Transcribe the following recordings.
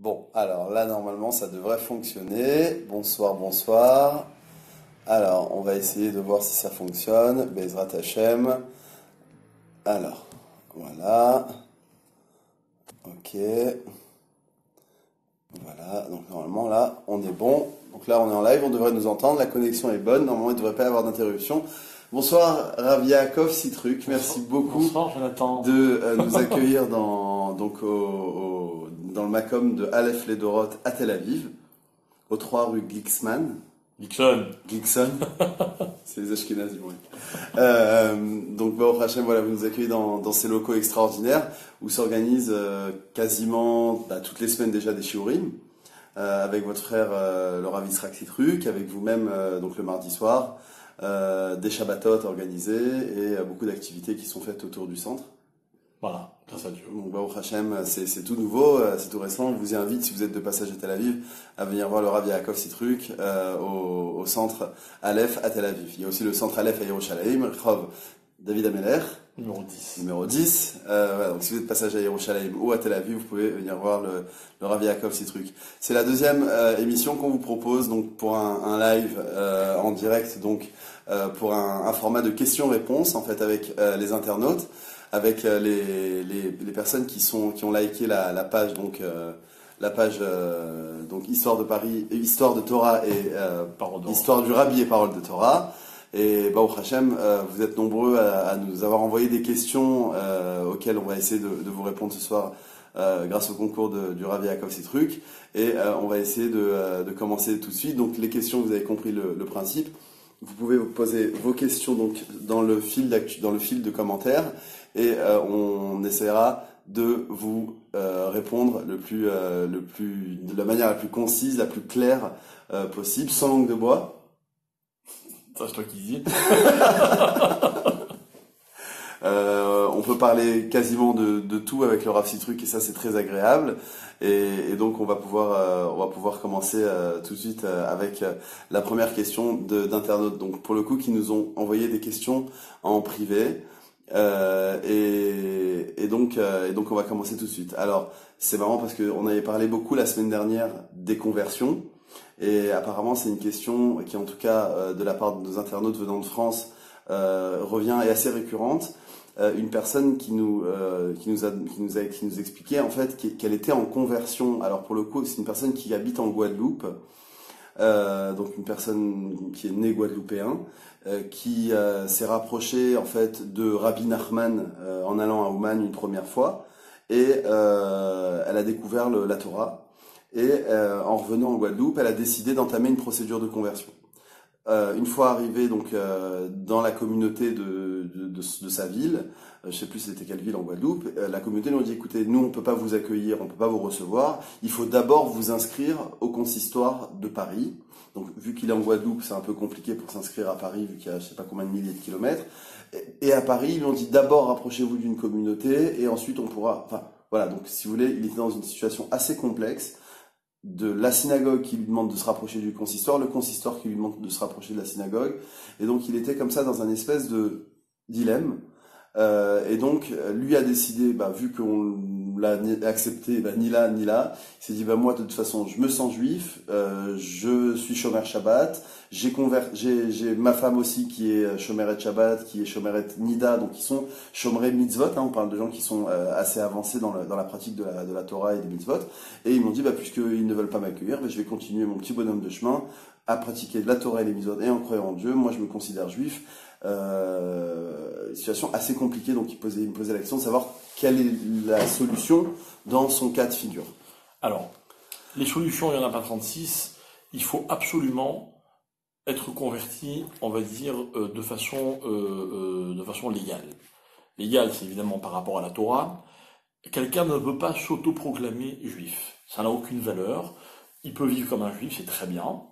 Bon, alors là, normalement, ça devrait fonctionner. Bonsoir, bonsoir. Alors, on va essayer de voir si ça fonctionne. Bezrat Hashem. Alors, voilà. Ok. Voilà. Donc, normalement, là, on est bon. Donc là, on est en live. On devrait nous entendre. La connexion est bonne. Normalement, il ne devrait pas y avoir d'interruption. Bonsoir, Rav Yaakov Citruc. Merci beaucoup Bonsoir, Jonathan. de nous accueillir dans le Macom de Aleph Ledorot à Tel Aviv, au 3 rue Glicksman. Dixon. C'est les Ashkénazes, oui. Donc, Baruch Hashem, voilà, vous nous accueillez dans ces locaux extraordinaires où s'organisent quasiment toutes les semaines déjà des shiurim, avec votre frère le Rav Yitzhak Citruc, avec vous-même donc le mardi soir, des Shabbatot organisés et beaucoup d'activités qui sont faites autour du centre. Voilà, grâce à Dieu. Donc, Baruch Hashem, c'est tout nouveau, c'est tout récent. Je vous y invite, si vous êtes de passage à Tel Aviv, à venir voir le Rav Yaakov Citruc au centre Aleph à Tel Aviv. Il y a aussi le centre Aleph à Yerushalayim, Rav David Ameler, Numéro 10. numéro 10. Voilà, donc si vous êtes de passage à Yerushalayim ou à Tel Aviv, vous pouvez venir voir le Rav Yaakov Citruc. C'est la deuxième émission qu'on vous propose donc pour un live en direct, donc pour un format de questions-réponses en fait avec les internautes, avec les personnes qui ont liké la page donc donc Histoire de Paris, Histoire de Torah et Histoire du Rabbi et Parole de Torah. Et Baruch Hashem, vous êtes nombreux à nous avoir envoyé des questions auxquelles on va essayer de vous répondre ce soir grâce au concours du Rav Yaakov Citruc. Et on va essayer de commencer tout de suite. Donc les questions, vous avez compris le principe. Vous pouvez vous poser vos questions donc dans le fil de commentaires et on essaiera de vous répondre de la manière la plus concise, la plus claire possible, sans langue de bois. Ça, c'est toi qui dis. On peut parler quasiment de tout avec le Rav Citruc et ça c'est très agréable et donc on va pouvoir commencer tout de suite avec la première question d'internautes, donc pour le coup qui nous ont envoyé des questions en privé et donc on va commencer tout de suite. Alors c'est marrant parce qu'on avait parlé beaucoup la semaine dernière des conversions et apparemment c'est une question qui en tout cas de la part de nos internautes venant de France revient et assez récurrente. Une personne qui nous expliquait en fait qu'elle était en conversion. Alors pour le coup, c'est une personne qui habite en Guadeloupe, donc une personne qui est née guadeloupéen, qui s'est rapprochée en fait de Rabbi Nachman en allant à Ouman une première fois, et elle a découvert la Torah. Et en revenant en Guadeloupe, elle a décidé d'entamer une procédure de conversion. Une fois arrivée donc dans la communauté de sa ville, je sais plus c'était quelle ville en Guadeloupe, la communauté lui a dit écoutez, nous on peut pas vous accueillir, on peut pas vous recevoir, il faut d'abord vous inscrire au consistoire de Paris. Donc vu qu'il est en Guadeloupe, c'est un peu compliqué pour s'inscrire à Paris vu qu'il y a je sais pas combien de milliers de kilomètres. Et à Paris, ils lui ont dit d'abord rapprochez-vous d'une communauté et ensuite on pourra. Enfin voilà, donc si vous voulez, il était dans une situation assez complexe. De la synagogue qui lui demande de se rapprocher du consistoire, le consistoire qui lui demande de se rapprocher de la synagogue, et donc il était comme ça dans un espèce de dilemme, et donc lui a décidé, vu qu'on l'a accepté, ni là ni là, il s'est dit moi de toute façon je me sens juif, je suis shomer Shabbat, j'ai ma femme aussi qui est shomeret Shabbat, qui est shomeret Nida, donc qui sont shomeret mitzvot, on parle de gens qui sont assez avancés dans la pratique de la Torah et des mitzvot, et ils m'ont dit puisqu'ils ne veulent pas m'accueillir, je vais continuer mon petit bonhomme de chemin à pratiquer la Torah et les mitzvot et en croyant en Dieu, moi je me considère juif. Situation assez compliquée, donc il me posait la question de savoir quelle est la solution dans son cas de figure. Alors, les solutions, il n'y en a pas 36. Il faut absolument être converti, on va dire, de façon légale. Légale, c'est évidemment par rapport à la Torah. Quelqu'un ne peut pas s'autoproclamer juif. Ça n'a aucune valeur. Il peut vivre comme un juif, c'est très bien.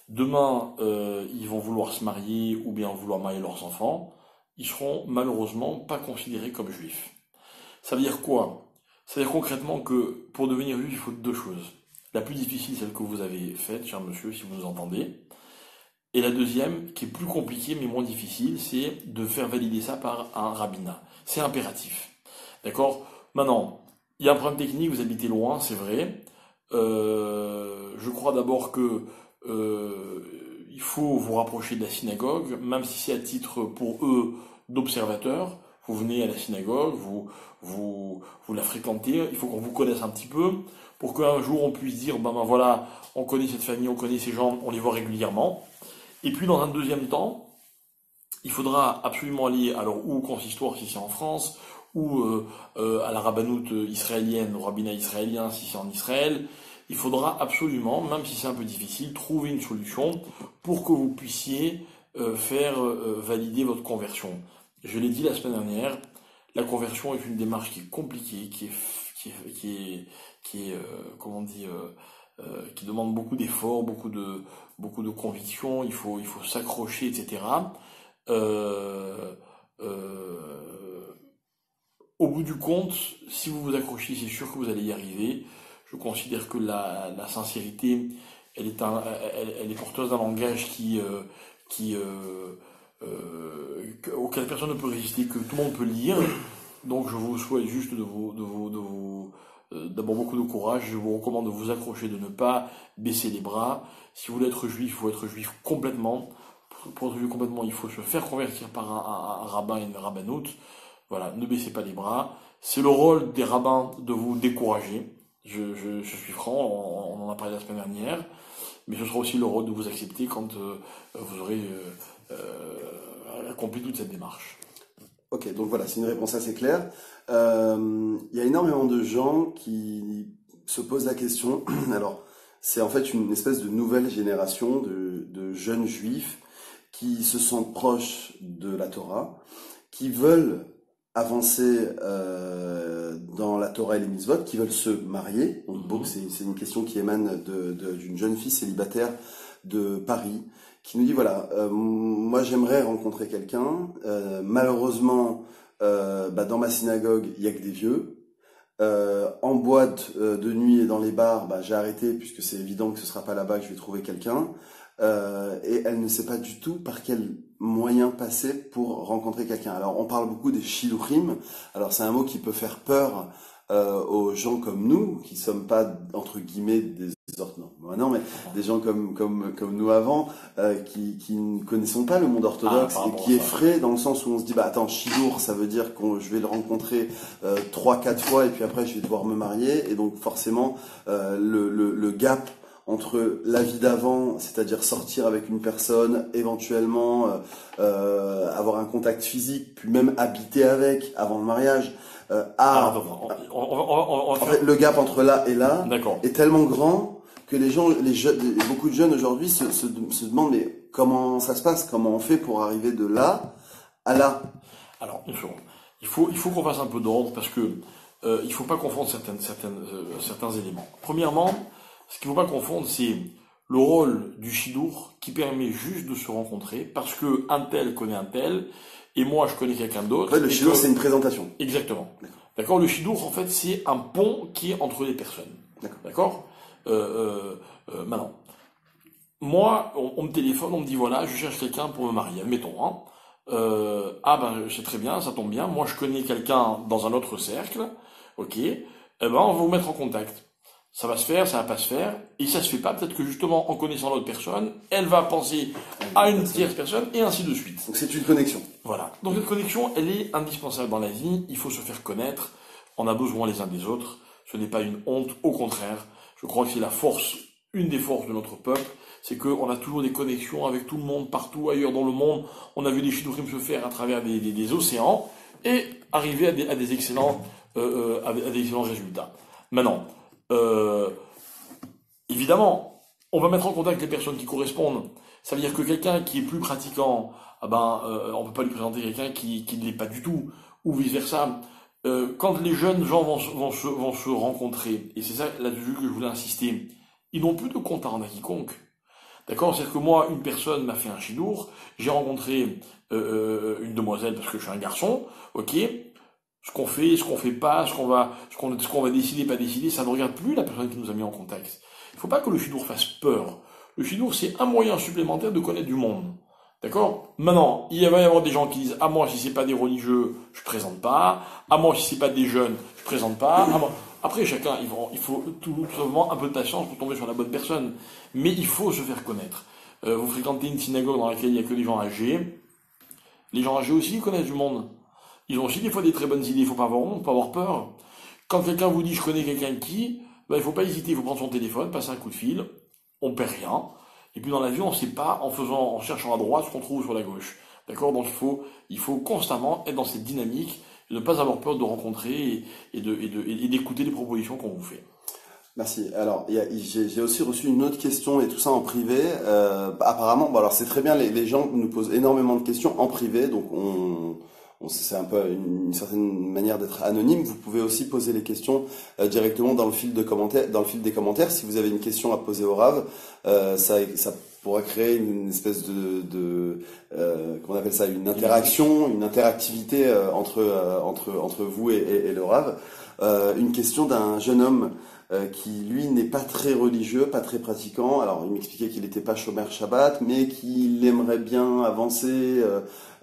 Demain, ils vont vouloir se marier ou bien vouloir marier leurs enfants. Ils seront malheureusement pas considérés comme juifs. Ça veut dire quoi? Ça veut dire concrètement que pour devenir juif, il faut deux choses. La plus difficile, celle que vous avez faite, cher monsieur, si vous nous entendez. Et la deuxième, qui est plus compliquée mais moins difficile, c'est de faire valider ça par un rabbinat. C'est impératif. D'accord? Maintenant, il y a un problème technique, vous habitez loin, c'est vrai. Je crois d'abord que il faut vous rapprocher de la synagogue, même si c'est à titre pour eux d'observateur. Vous venez à la synagogue, vous la fréquentez, il faut qu'on vous connaisse un petit peu, pour qu'un jour on puisse dire, ben voilà, on connaît cette famille, on connaît ces gens, on les voit régulièrement. Et puis dans un deuxième temps, il faudra absolument aller, alors ou au consistoire si c'est en France, ou à la rabbanoute israélienne, au rabbinat israélien si c'est en Israël. Il faudra absolument, même si c'est un peu difficile, trouver une solution pour que vous puissiez faire valider votre conversion. Je l'ai dit la semaine dernière, la conversion est une démarche qui est compliquée, comment on dit, qui demande beaucoup d'efforts, beaucoup de conviction. Il faut s'accrocher, etc. Au bout du compte, si vous vous accrochez, c'est sûr que vous allez y arriver. Je considère que la sincérité, elle est porteuse d'un langage auquel personne ne peut résister, que tout le monde peut lire. Donc je vous souhaite juste d'abord beaucoup de courage. Je vous recommande de vous accrocher, de ne pas baisser les bras. Si vous voulez être juif, il faut être juif complètement. Pour être juif complètement, il faut se faire convertir par un rabbin et une rabbanoute. Voilà, ne baissez pas les bras. C'est le rôle des rabbins de vous décourager. Je suis franc, on en a parlé la semaine dernière. Mais ce sera aussi le rôle de vous accepter quand vous aurez accompli toute cette démarche. Ok, donc voilà, c'est une réponse assez claire. Il y a énormément de gens qui se posent la question. Alors, c'est en fait une espèce de nouvelle génération de jeunes juifs qui se sentent proches de la Torah, qui veulent avancer dans la Torah et les mitzvot, qui veulent se marier. Donc, c'est une question qui émane d'une jeune fille célibataire de Paris, qui nous dit, voilà, moi j'aimerais rencontrer quelqu'un, malheureusement, dans ma synagogue, il y a que des vieux, en boîte de nuit et dans les bars, j'ai arrêté, puisque c'est évident que ce sera pas là-bas que je vais trouver quelqu'un, et elle ne sait pas du tout par quel moyen passer pour rencontrer quelqu'un. Alors on parle beaucoup des shiluchim, alors c'est un mot qui peut faire peur aux gens comme nous, qui sommes pas, entre guillemets, des mais des gens comme nous avant, qui ne connaissons pas le monde orthodoxe et qui est frais dans le sens où on se dit, attends, shilour, ça veut dire que je vais le rencontrer 3-4 fois et puis après je vais devoir me marier, et donc forcément le gap entre la vie d'avant, c'est-à-dire sortir avec une personne, éventuellement avoir un contact physique, puis même habiter avec avant le mariage, en fait, le gap entre là et là est tellement grand que beaucoup de jeunes aujourd'hui se demandent, mais comment ça se passe, comment on fait pour arriver de là à là? Alors, une seconde. Il faut qu'on fasse un peu d'ordre parce que il faut pas confondre certains éléments. Premièrement, ce qu'il faut pas confondre, c'est le rôle du shidour qui permet juste de se rencontrer parce que un tel connaît un tel et moi je connais quelqu'un d'autre. Ouais, le shidour c'est une présentation. Exactement. D'accord. Le shidour en fait c'est un pont qui est entre les personnes. D'accord. Maintenant, moi on me téléphone, on me dit voilà je cherche quelqu'un pour me marier. Admettons. C'est très bien, ça tombe bien. Moi je connais quelqu'un dans un autre cercle. Ok. On va vous mettre en contact. Ça va se faire, ça va pas se faire, et ça se fait pas, peut-être que justement, en connaissant l'autre personne, elle va penser à une tierce personne, et ainsi de suite. Donc c'est une connexion. Voilà. Donc cette connexion, elle est indispensable dans la vie, il faut se faire connaître, on a besoin les uns des autres, ce n'est pas une honte, au contraire, je crois que c'est une des forces de notre peuple, c'est qu'on a toujours des connexions avec tout le monde, partout ailleurs dans le monde, on a vu des shidduchim se faire à travers des océans, et arriver à des excellents résultats. Maintenant, évidemment, on va mettre en contact les personnes qui correspondent. Ça veut dire que quelqu'un qui est plus pratiquant, on peut pas lui présenter quelqu'un qui ne l'est pas du tout, ou vice versa. Quand les jeunes gens vont se rencontrer, et c'est ça là-dessus que je voulais insister, ils n'ont plus de compte à rendre à quiconque. D'accord? C'est-à-dire que moi, une personne m'a fait un shidour, j'ai rencontré une demoiselle parce que je suis un garçon, ok. Ce qu'on fait pas, ce qu'on va décider, pas décider, ça ne regarde plus la personne qui nous a mis en contact. Il faut pas que le shidour fasse peur. Le shidour, c'est un moyen supplémentaire de connaître du monde. D'accord? Maintenant, il va y avoir des gens qui disent, moi, si c'est pas des religieux, je présente pas. Moi, si c'est pas des jeunes, je présente pas. Après, chacun, il faut tout simplement un peu de patience pour tomber sur la bonne personne. Mais il faut se faire connaître. Vous fréquentez une synagogue dans laquelle il n'y a que des gens âgés. Les gens âgés aussi connaissent du monde. Ils ont aussi des fois des très bonnes idées. Il ne faut pas avoir honte, il ne faut pas avoir peur. Quand quelqu'un vous dit je connais quelqu'un qui, ben, il ne faut pas hésiter. Il faut prendre son téléphone, passer un coup de fil. On perd rien. Et puis dans la vie, on ne sait pas en cherchant à droite ce qu'on trouve sur la gauche. D'accord? Donc il faut constamment être dans cette dynamique et ne pas avoir peur de rencontrer et d'écouter les propositions qu'on vous fait. Merci. Alors, j'ai aussi reçu une autre question et tout ça en privé. Apparemment, bon, alors c'est très bien, les gens nous posent énormément de questions en privé, donc c'est un peu une certaine manière d'être anonyme. Vous pouvez aussi poser les questions directement dans le fil de commentaires, dans le fil des commentaires. Si vous avez une question à poser au Rav, ça pourra créer une espèce comment on appelle ça, une interaction, une interactivité entre vous et le Rav. Une question d'un jeune homme qui lui n'est pas très religieux, pas très pratiquant. Alors il m'expliquait qu'il n'était pas chômeur Shabbat, mais qu'il aimerait bien avancer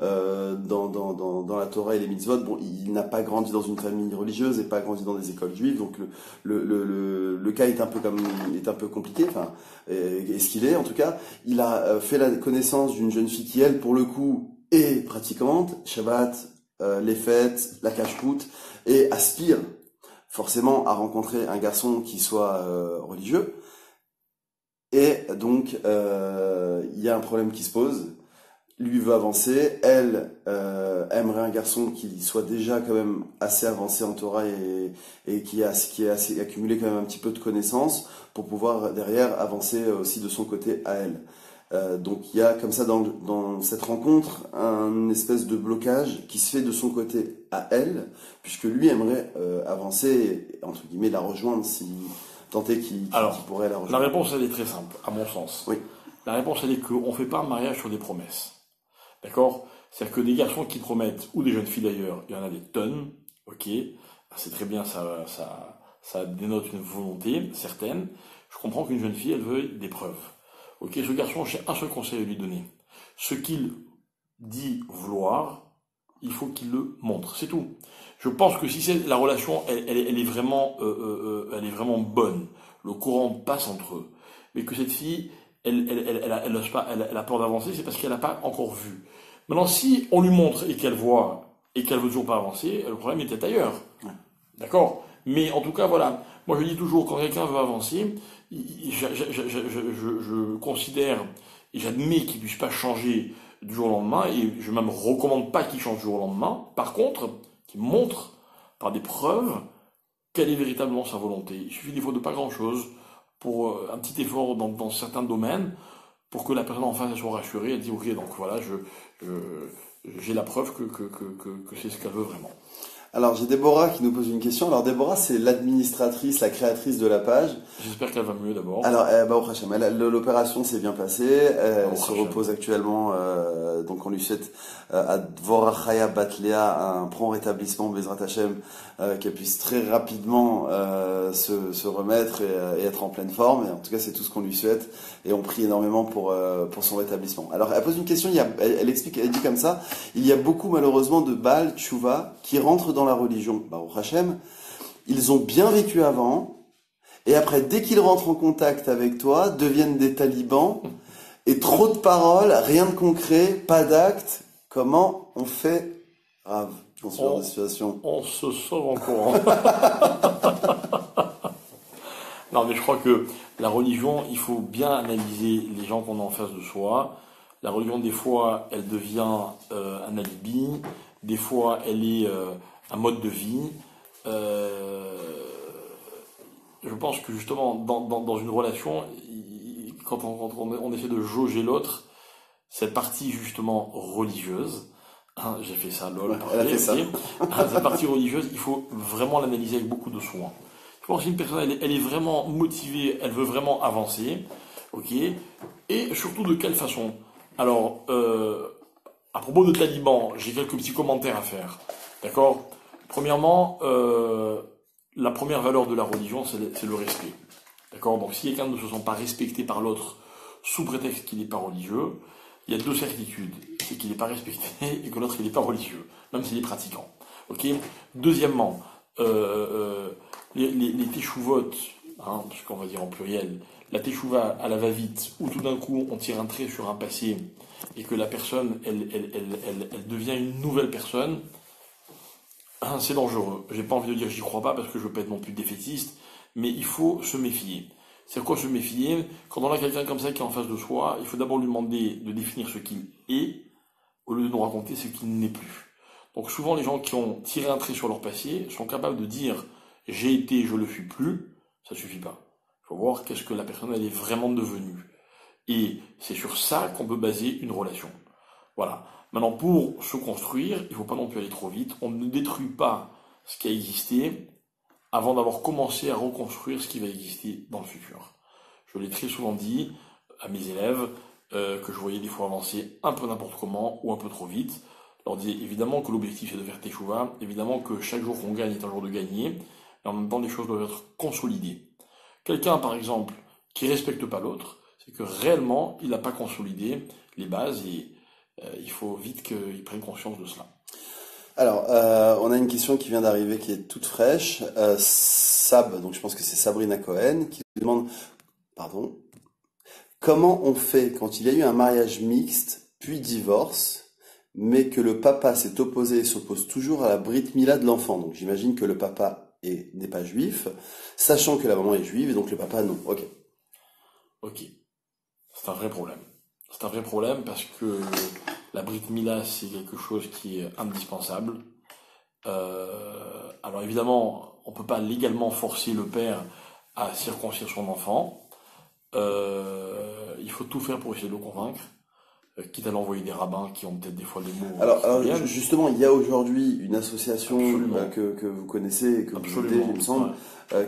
dans la Torah et les mitzvot. Bon, il n'a pas grandi dans une famille religieuse et pas grandi dans des écoles juives, donc le cas est un peu compliqué. Enfin, est ce qu'il est en tout cas. Il a fait la connaissance d'une jeune fille qui, elle, pour le coup, est pratiquante, Shabbat, les fêtes, la cache-route, et aspire forcément à rencontrer un garçon qui soit religieux. Et donc, il y a un problème qui se pose. Lui veut avancer, elle aimerait un garçon qui soit déjà quand même assez avancé en Torah et qui est assez accumulé quand même un petit peu de connaissances pour pouvoir derrière avancer aussi de son côté à elle. Donc il y a comme ça dans cette rencontre un espèce de blocage qui se fait de son côté à elle, puisque lui aimerait avancer et, entre guillemets, la rejoindre si tant est qu'il pourrait la rejoindre. La réponse elle est très simple, à mon sens. Oui. La réponse elle est qu'on ne fait pas un mariage sur des promesses. D'accord? C'est-à-dire que des garçons qui promettent, ou des jeunes filles d'ailleurs, il y en a des tonnes, ok? C'est très bien, ça dénote une volonté certaine. Je comprends qu'une jeune fille, elle veut des preuves. Ok, ce garçon, j'ai un seul conseil à lui donner. Ce qu'il dit vouloir, il faut qu'il le montre. C'est tout. Je pense que si la relation, elle est vraiment bonne, le courant passe entre eux, mais que cette fille, elle a peur d'avancer, c'est parce qu'elle n'a pas encore vu. Maintenant, si on lui montre et qu'elle voit et qu'elle veut toujours pas avancer, le problème est peut-être ailleurs. D'accord? Mais en tout cas, voilà. Moi, je dis toujours, quand quelqu'un veut avancer, je considère et j'admets qu'il ne puisse pas changer du jour au lendemain, et je ne même recommande pas qu'il change du jour au lendemain. Par contre, qu'il montre par des preuves quelle est véritablement sa volonté. Il suffit des fois de pas grand-chose pour un petit effort dans certains domaines pour que la personne en face soit rassurée. Elle dit ok, donc voilà, j'ai la preuve que c'est ce qu'elle veut vraiment. Alors j'ai Déborah qui nous pose une question. Alors Déborah, c'est l'administratrice, la créatrice de la page. J'espère qu'elle va mieux d'abord. Alors Baruch Hashem, l'opération s'est bien passée. Elle se repose actuellement. Donc on lui souhaite à Dvorah Chaya Bat Léa un prompt rétablissement, Bezrat Hashem, qu'elle puisse très rapidement se remettre et être en pleine forme. Et en tout cas, c'est tout ce qu'on lui souhaite. Et on prie énormément pour son rétablissement. Alors elle pose une question. Elle explique, elle dit comme ça: il y a beaucoup malheureusement de Baal Tshuva qui rentrent dans la religion, Baruch Hashem. Ils ont bien vécu avant. Et après, dès qu'ils rentrent en contact avec toi, deviennent des talibans, et trop de paroles, rien de concret, pas d'actes. Comment on fait, Rav, dans ce genre de situation? On se sauve en courant. Non, mais je crois que la religion, il faut bien analyser les gens qu'on a en face de soi. La religion, des fois, elle devient un alibi. Des fois, elle est un mode de vie. Je pense que justement, dans une relation, quand on essaie de jauger l'autre, cette partie justement religieuse, hein, j'ai fait ça, lol, ouais, elle a fait ça. Cette partie religieuse, il faut vraiment l'analyser avec beaucoup de soin. Je pense qu'une personne, elle est vraiment motivée, elle veut vraiment avancer, ok, et surtout de quelle façon. Alors, à propos de talibans, j'ai quelques petits commentaires à faire, d'accord. Premièrement, la première valeur de la religion, c'est le respect. D'accord? Donc, si quelqu'un ne se sent pas respecté par l'autre sous prétexte qu'il n'est pas religieux, il y a deux certitudes. C'est qu'il n'est pas respecté et que l'autre, il n'est pas religieux, même s'il est pratiquant. Ok? Deuxièmement, les teshuvotes, hein, parce qu'on va dire en pluriel, la teshuva à la va-vite, où tout d'un coup on tire un trait sur un passé et que la personne, elle devient une nouvelle personne, hein, c'est dangereux. J'ai pas envie de dire j'y crois pas parce que je veux pas être non plus défaitiste, mais il faut se méfier. C'est quoi se méfier? Quand on a quelqu'un comme ça qui est en face de soi, il faut d'abord lui demander de définir ce qu'il est, au lieu de nous raconter ce qu'il n'est plus. Donc souvent les gens qui ont tiré un trait sur leur passé sont capables de dire j'ai été, je le suis plus, ça suffit pas. Il faut voir qu'est-ce que la personne elle est vraiment devenue. Et c'est sur ça qu'on peut baser une relation. Voilà. Maintenant, pour se construire, il ne faut pas non plus aller trop vite. On ne détruit pas ce qui a existé avant d'avoir commencé à reconstruire ce qui va exister dans le futur. Je l'ai très souvent dit à mes élèves que je voyais des fois avancer un peu n'importe comment ou un peu trop vite. Je leur disais évidemment que l'objectif est de faire teshuva, évidemment que chaque jour qu'on gagne est un jour de gagner, mais en même temps les choses doivent être consolidées. Quelqu'un par exemple qui ne respecte pas l'autre, c'est que réellement il n'a pas consolidé les bases et il faut vite qu'il prenne conscience de cela. Alors, on a une question qui vient d'arriver qui est toute fraîche. Sab, donc je pense que c'est Sabrina Cohen, qui demande, pardon, comment on fait quand il y a eu un mariage mixte, puis divorce, mais que le papa s'est opposé et s'oppose toujours à la brit mila de l'enfant. Donc j'imagine que le papa n'est pas juif, sachant que la maman est juive, et donc le papa non. Ok. Ok. C'est un vrai problème. C'est un vrai problème parce que la brit mila, c'est quelque chose qui est indispensable. Alors évidemment, on ne peut pas légalement forcer le père à circoncire son enfant. Il faut tout faire pour essayer de le convaincre, quitte à l'envoyer des rabbins qui ont peut-être des fois des mots. Alors justement, il y a aujourd'hui une association que vous connaissez et que vous aidez, il me semble,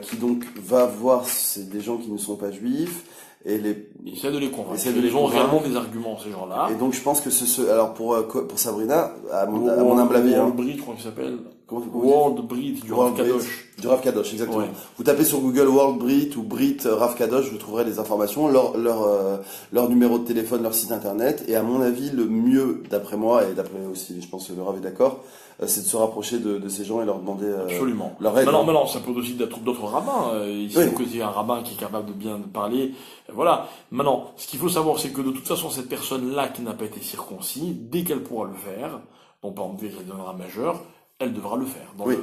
qui donc va voir des gens qui ne sont pas juifs. Et ils essaient de les convaincre. Ils ont réellement des arguments, ces gens-là. Et donc je pense que alors pour Sabrina, à mon humble avis, World Brit, je crois qu'il s'appelle. World Brit du Rav Kadosh. Du Rav Kadosh, exactement. Ouais. Vous tapez sur Google World Brit ou Brit Rav Kadosh, vous trouverez les informations, leur numéro de téléphone, leur site internet. Et à mon avis, le mieux, d'après moi, et d'après aussi, je pense que le Rav est d'accord, c'est de se rapprocher de ces gens et leur demander absolument. Leur aide. Mais ça peut aussi être d'autres rabbins. Il faut que c'est un rabbin qui est capable de bien parler. Voilà. Maintenant, ce qu'il faut savoir, c'est que de toute façon, cette personne-là qui n'a pas été circoncis, dès qu'elle pourra le faire, donc par exemple, dès qu'elle deviendra majeure, elle devra le faire, le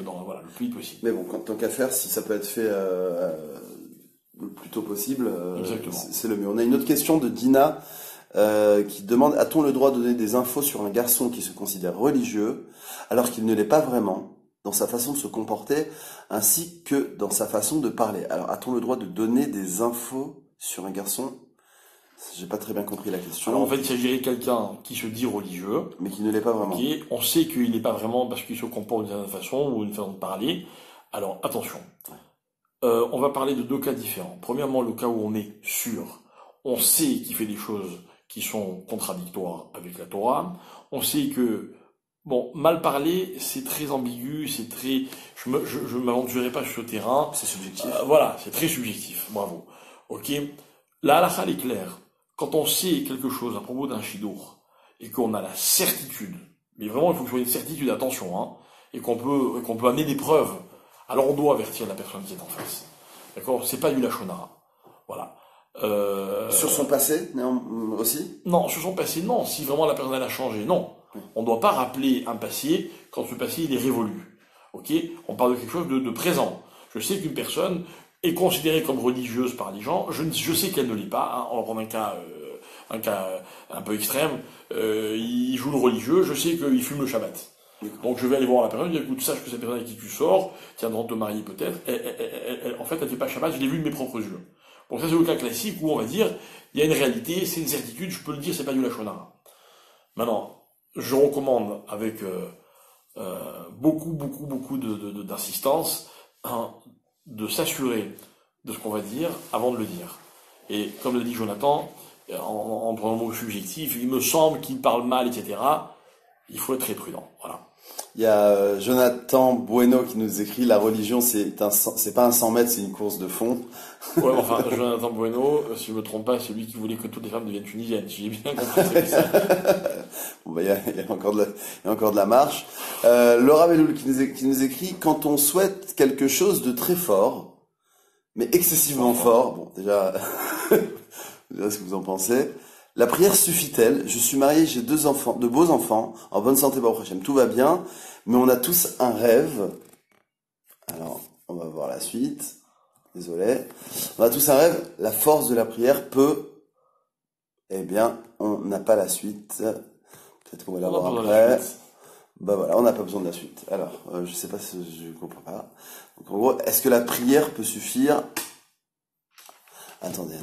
plus vite possible. Mais bon, tant qu'à faire, si ça peut être fait le plus tôt possible, c'est le mieux. On a une autre question de Dina qui demande, a-t-on le droit de donner des infos sur un garçon qui se considère religieux alors qu'il ne l'est pas vraiment, dans sa façon de se comporter ainsi que dans sa façon de parler? Alors, a-t-on le droit de donner des infos sur un garçon? J'ai pas très bien compris la question. Alors en fait, il s'agirait de quelqu'un qui se dit religieux, mais qui ne l'est pas vraiment. Okay. On sait qu'il n'est pas vraiment parce qu'il se comporte d'une certaine façon ou une façon de parler. Alors attention, on va parler de deux cas différents. Premièrement, le cas où on est sûr, on sait qu'il fait des choses qui sont contradictoires avec la Torah. On sait que mal parler, c'est très ambigu, c'est très. Je m'aventurerai pas sur ce terrain. C'est subjectif. Voilà, c'est très subjectif. Bravo. Ok. La halakha est claire. Quand on sait quelque chose à propos d'un shidour et qu'on a la certitude, mais vraiment il faut que ce soit une certitude, attention, hein, et qu'on peut amener des preuves, alors on doit avertir la personne qui est en face. D'accord? C'est pas du lachon hara. Voilà. Sur son passé, non, aussi? Non, sur son passé, non. Si vraiment la personne elle a changé, non. On ne doit pas rappeler un passé quand ce passé il est révolu. Ok? On parle de quelque chose de présent. Je sais qu'une personne est considérée comme religieuse par les gens. Je sais qu'elle ne l'est pas. Hein. On va prendre un cas un peu extrême. Il joue le religieux. Je sais qu'il fume le Shabbat. Donc je vais aller voir la personne. Je dis écoute, sache que cette personne avec qui tu sors, tiens, devant te marier peut-être. En fait, elle fait pas Shabbat. Je l'ai vu de mes propres yeux. Donc ça c'est le cas classique où on va dire il y a une réalité, c'est une certitude. Je peux le dire, c'est pas du lachon hara. Maintenant, je recommande avec beaucoup d'insistance de s'assurer de ce qu'on va dire avant de le dire. Et comme l'a dit Jonathan, en prenant le mot subjectif, il me semble qu'il parle mal, etc. Il faut être très prudent. Voilà. Il y a Jonathan Bueno qui nous écrit la religion c'est pas un 100 mètres, c'est une course de fond. Ouais, enfin, Jonathan Bueno, si je me trompe pas, c'est lui qui voulait que toutes les femmes deviennent tunisiennes. Si j'ai bien compris, c'est ça. Bon, bah, il y a encore il y a encore de la marche. Laura Belloul qui nous écrit quand on souhaite quelque chose de très fort, mais excessivement fort. Bon, déjà, déjà ce que vous en pensez. La prière suffit-elle? Je suis marié, j'ai 2 enfants, de beaux enfants, en bonne santé, Baruch Hashem, tout va bien, mais on a tous un rêve. Alors, on va voir la suite. Désolé. On a tous un rêve. La force de la prière peut. Eh bien, on n'a pas la suite. Peut-être qu'on va la voir après. Bah voilà, on n'a pas besoin de la suite. Alors, je sais pas si je comprends pas. Donc en gros, est-ce que la prière peut suffire? Attendez.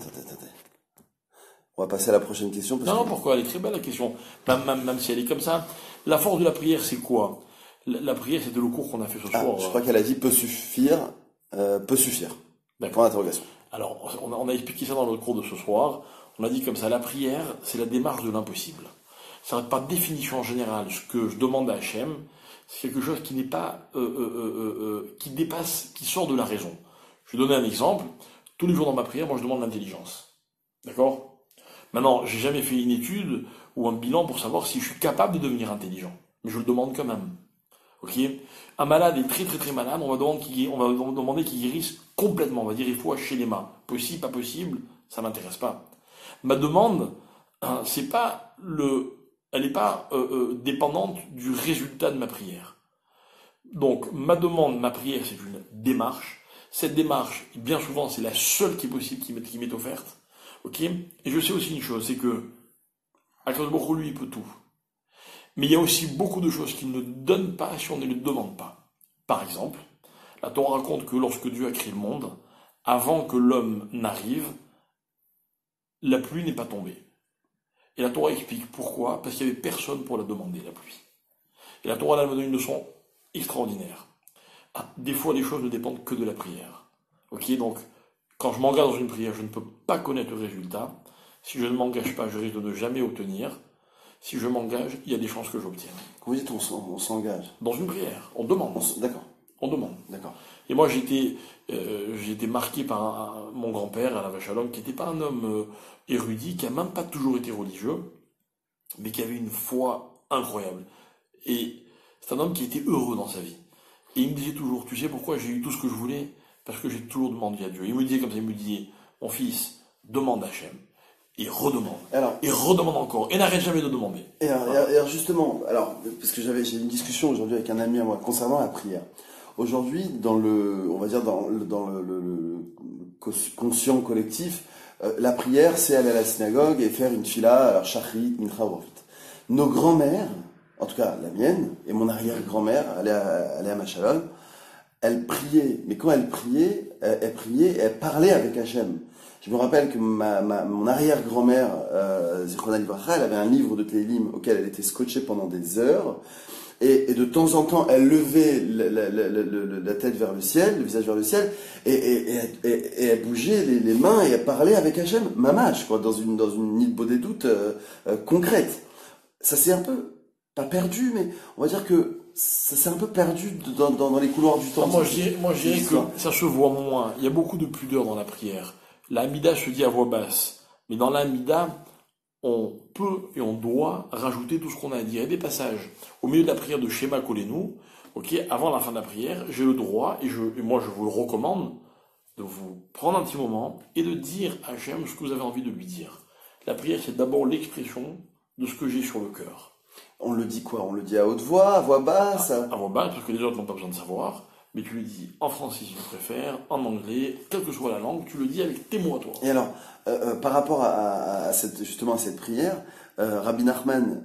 On va passer à la prochaine question. Non, pourquoi? Elle est très belle la question. Même si elle est comme ça. La force de la prière, c'est quoi? La prière, c'était le cours qu'on a fait ce soir. Je crois qu'elle a dit peut suffire. Peut suffire. D'accord. Point d'interrogation. Alors, on a expliqué ça dans notre cours de ce soir. On a dit comme ça, la prière, c'est la démarche de l'impossible. Ça, par définition générale, ce que je demande à Hachem, c'est quelque chose qui n'est pas, qui dépasse, qui sort de la raison. Je vais donner un exemple. Tous les jours dans ma prière, moi, je demande l'intelligence. D'accord? Maintenant, j'ai jamais fait une étude ou un bilan pour savoir si je suis capable de devenir intelligent. Mais je le demande quand même. Ok? Un malade est très très très malade, on va demander qu'il guérisse complètement. On va dire il faut hacher les mains. Possible, pas possible, ça m'intéresse pas. Ma demande, c'est pas elle n'est pas dépendante du résultat de ma prière. Donc ma demande, ma prière, c'est une démarche. Cette démarche, bien souvent, c'est la seule qui est possible, qui m'est offerte. Ok? Et je sais aussi une chose, c'est que Akadosh Baruch Hu, lui, il peut tout. Mais il y a aussi beaucoup de choses qu'il ne donne pas si on ne le demande pas. Par exemple, la Torah raconte que lorsque Dieu a créé le monde, avant que l'homme n'arrive, la pluie n'est pas tombée. Et la Torah explique pourquoi, parce qu'il n'y avait personne pour la demander, la pluie. Et la Torah, elle me donne une leçon extraordinaire. Des fois, les choses ne dépendent que de la prière. Ok, donc, quand je m'engage dans une prière, je ne peux pas connaître le résultat. Si je ne m'engage pas, je risque de ne jamais obtenir. Si je m'engage, il y a des chances que j'obtienne. Vous dites on s'engage? Dans une prière, on demande. D'accord. On demande. D'accord. Et moi, j'ai été marqué par mon grand-père, Alain Vachalom, qui n'était pas un homme érudit, qui n'a même pas toujours été religieux, mais qui avait une foi incroyable. Et c'est un homme qui était heureux dans sa vie. Et il me disait toujours, tu sais pourquoi j'ai eu tout ce que je voulais? Parce que j'ai toujours demandé à Dieu. Il me disait comme ça, il me disait, mon fils, demande à Hachem. Et redemande. Et redemande encore. Et n'arrête jamais de demander. Et alors justement, parce que j'ai eu une discussion aujourd'hui avec un ami à moi concernant la prière. Aujourd'hui, on va dire dans le conscient collectif, la prière, c'est aller à la synagogue et faire une fila, alors shachrit, mincha, oravit. Nos grands-mères, en tout cas la mienne et mon arrière-grand-mère, elle est à Machalon, elle priait. Mais quand elle priait, elle parlait avec Hachem. Je me rappelle que mon arrière-grand-mère, Zichronah Livracha, elle avait un livre de Télim auquel elle était scotchée pendant des heures. Et de temps en temps, elle levait la tête vers le ciel, le visage vers le ciel, et elle bougeait les mains et elle parlait avec Hachem, mamash, quoi, dans une nid des doutes concrète. Ça s'est un peu, pas perdu, mais on va dire que ça s'est un peu perdu dans les couloirs du temps. Moi, je dirais que ça se voit moins. Il y a beaucoup de pudeur dans la prière. L'amida se dit à voix basse. Mais dans l'amida, on peut et on doit rajouter tout ce qu'on a à dire. Il y a des passages au milieu de la prière de Shema Kolenu, ok, avant la fin de la prière, j'ai le droit, et moi je vous le recommande, de vous prendre un petit moment et de dire à Hachem ce que vous avez envie de lui dire. La prière, c'est d'abord l'expression de ce que j'ai sur le cœur. On le dit quoi? On le dit à haute voix, à voix basse? À voix basse, parce que les autres n'ont pas besoin de savoir. Mais tu le dis en français si tu préfères, en anglais, quelle que soit la langue, tu le dis avec tes mots à toi. Et alors, par rapport à justement à cette prière, Rabbi Nachman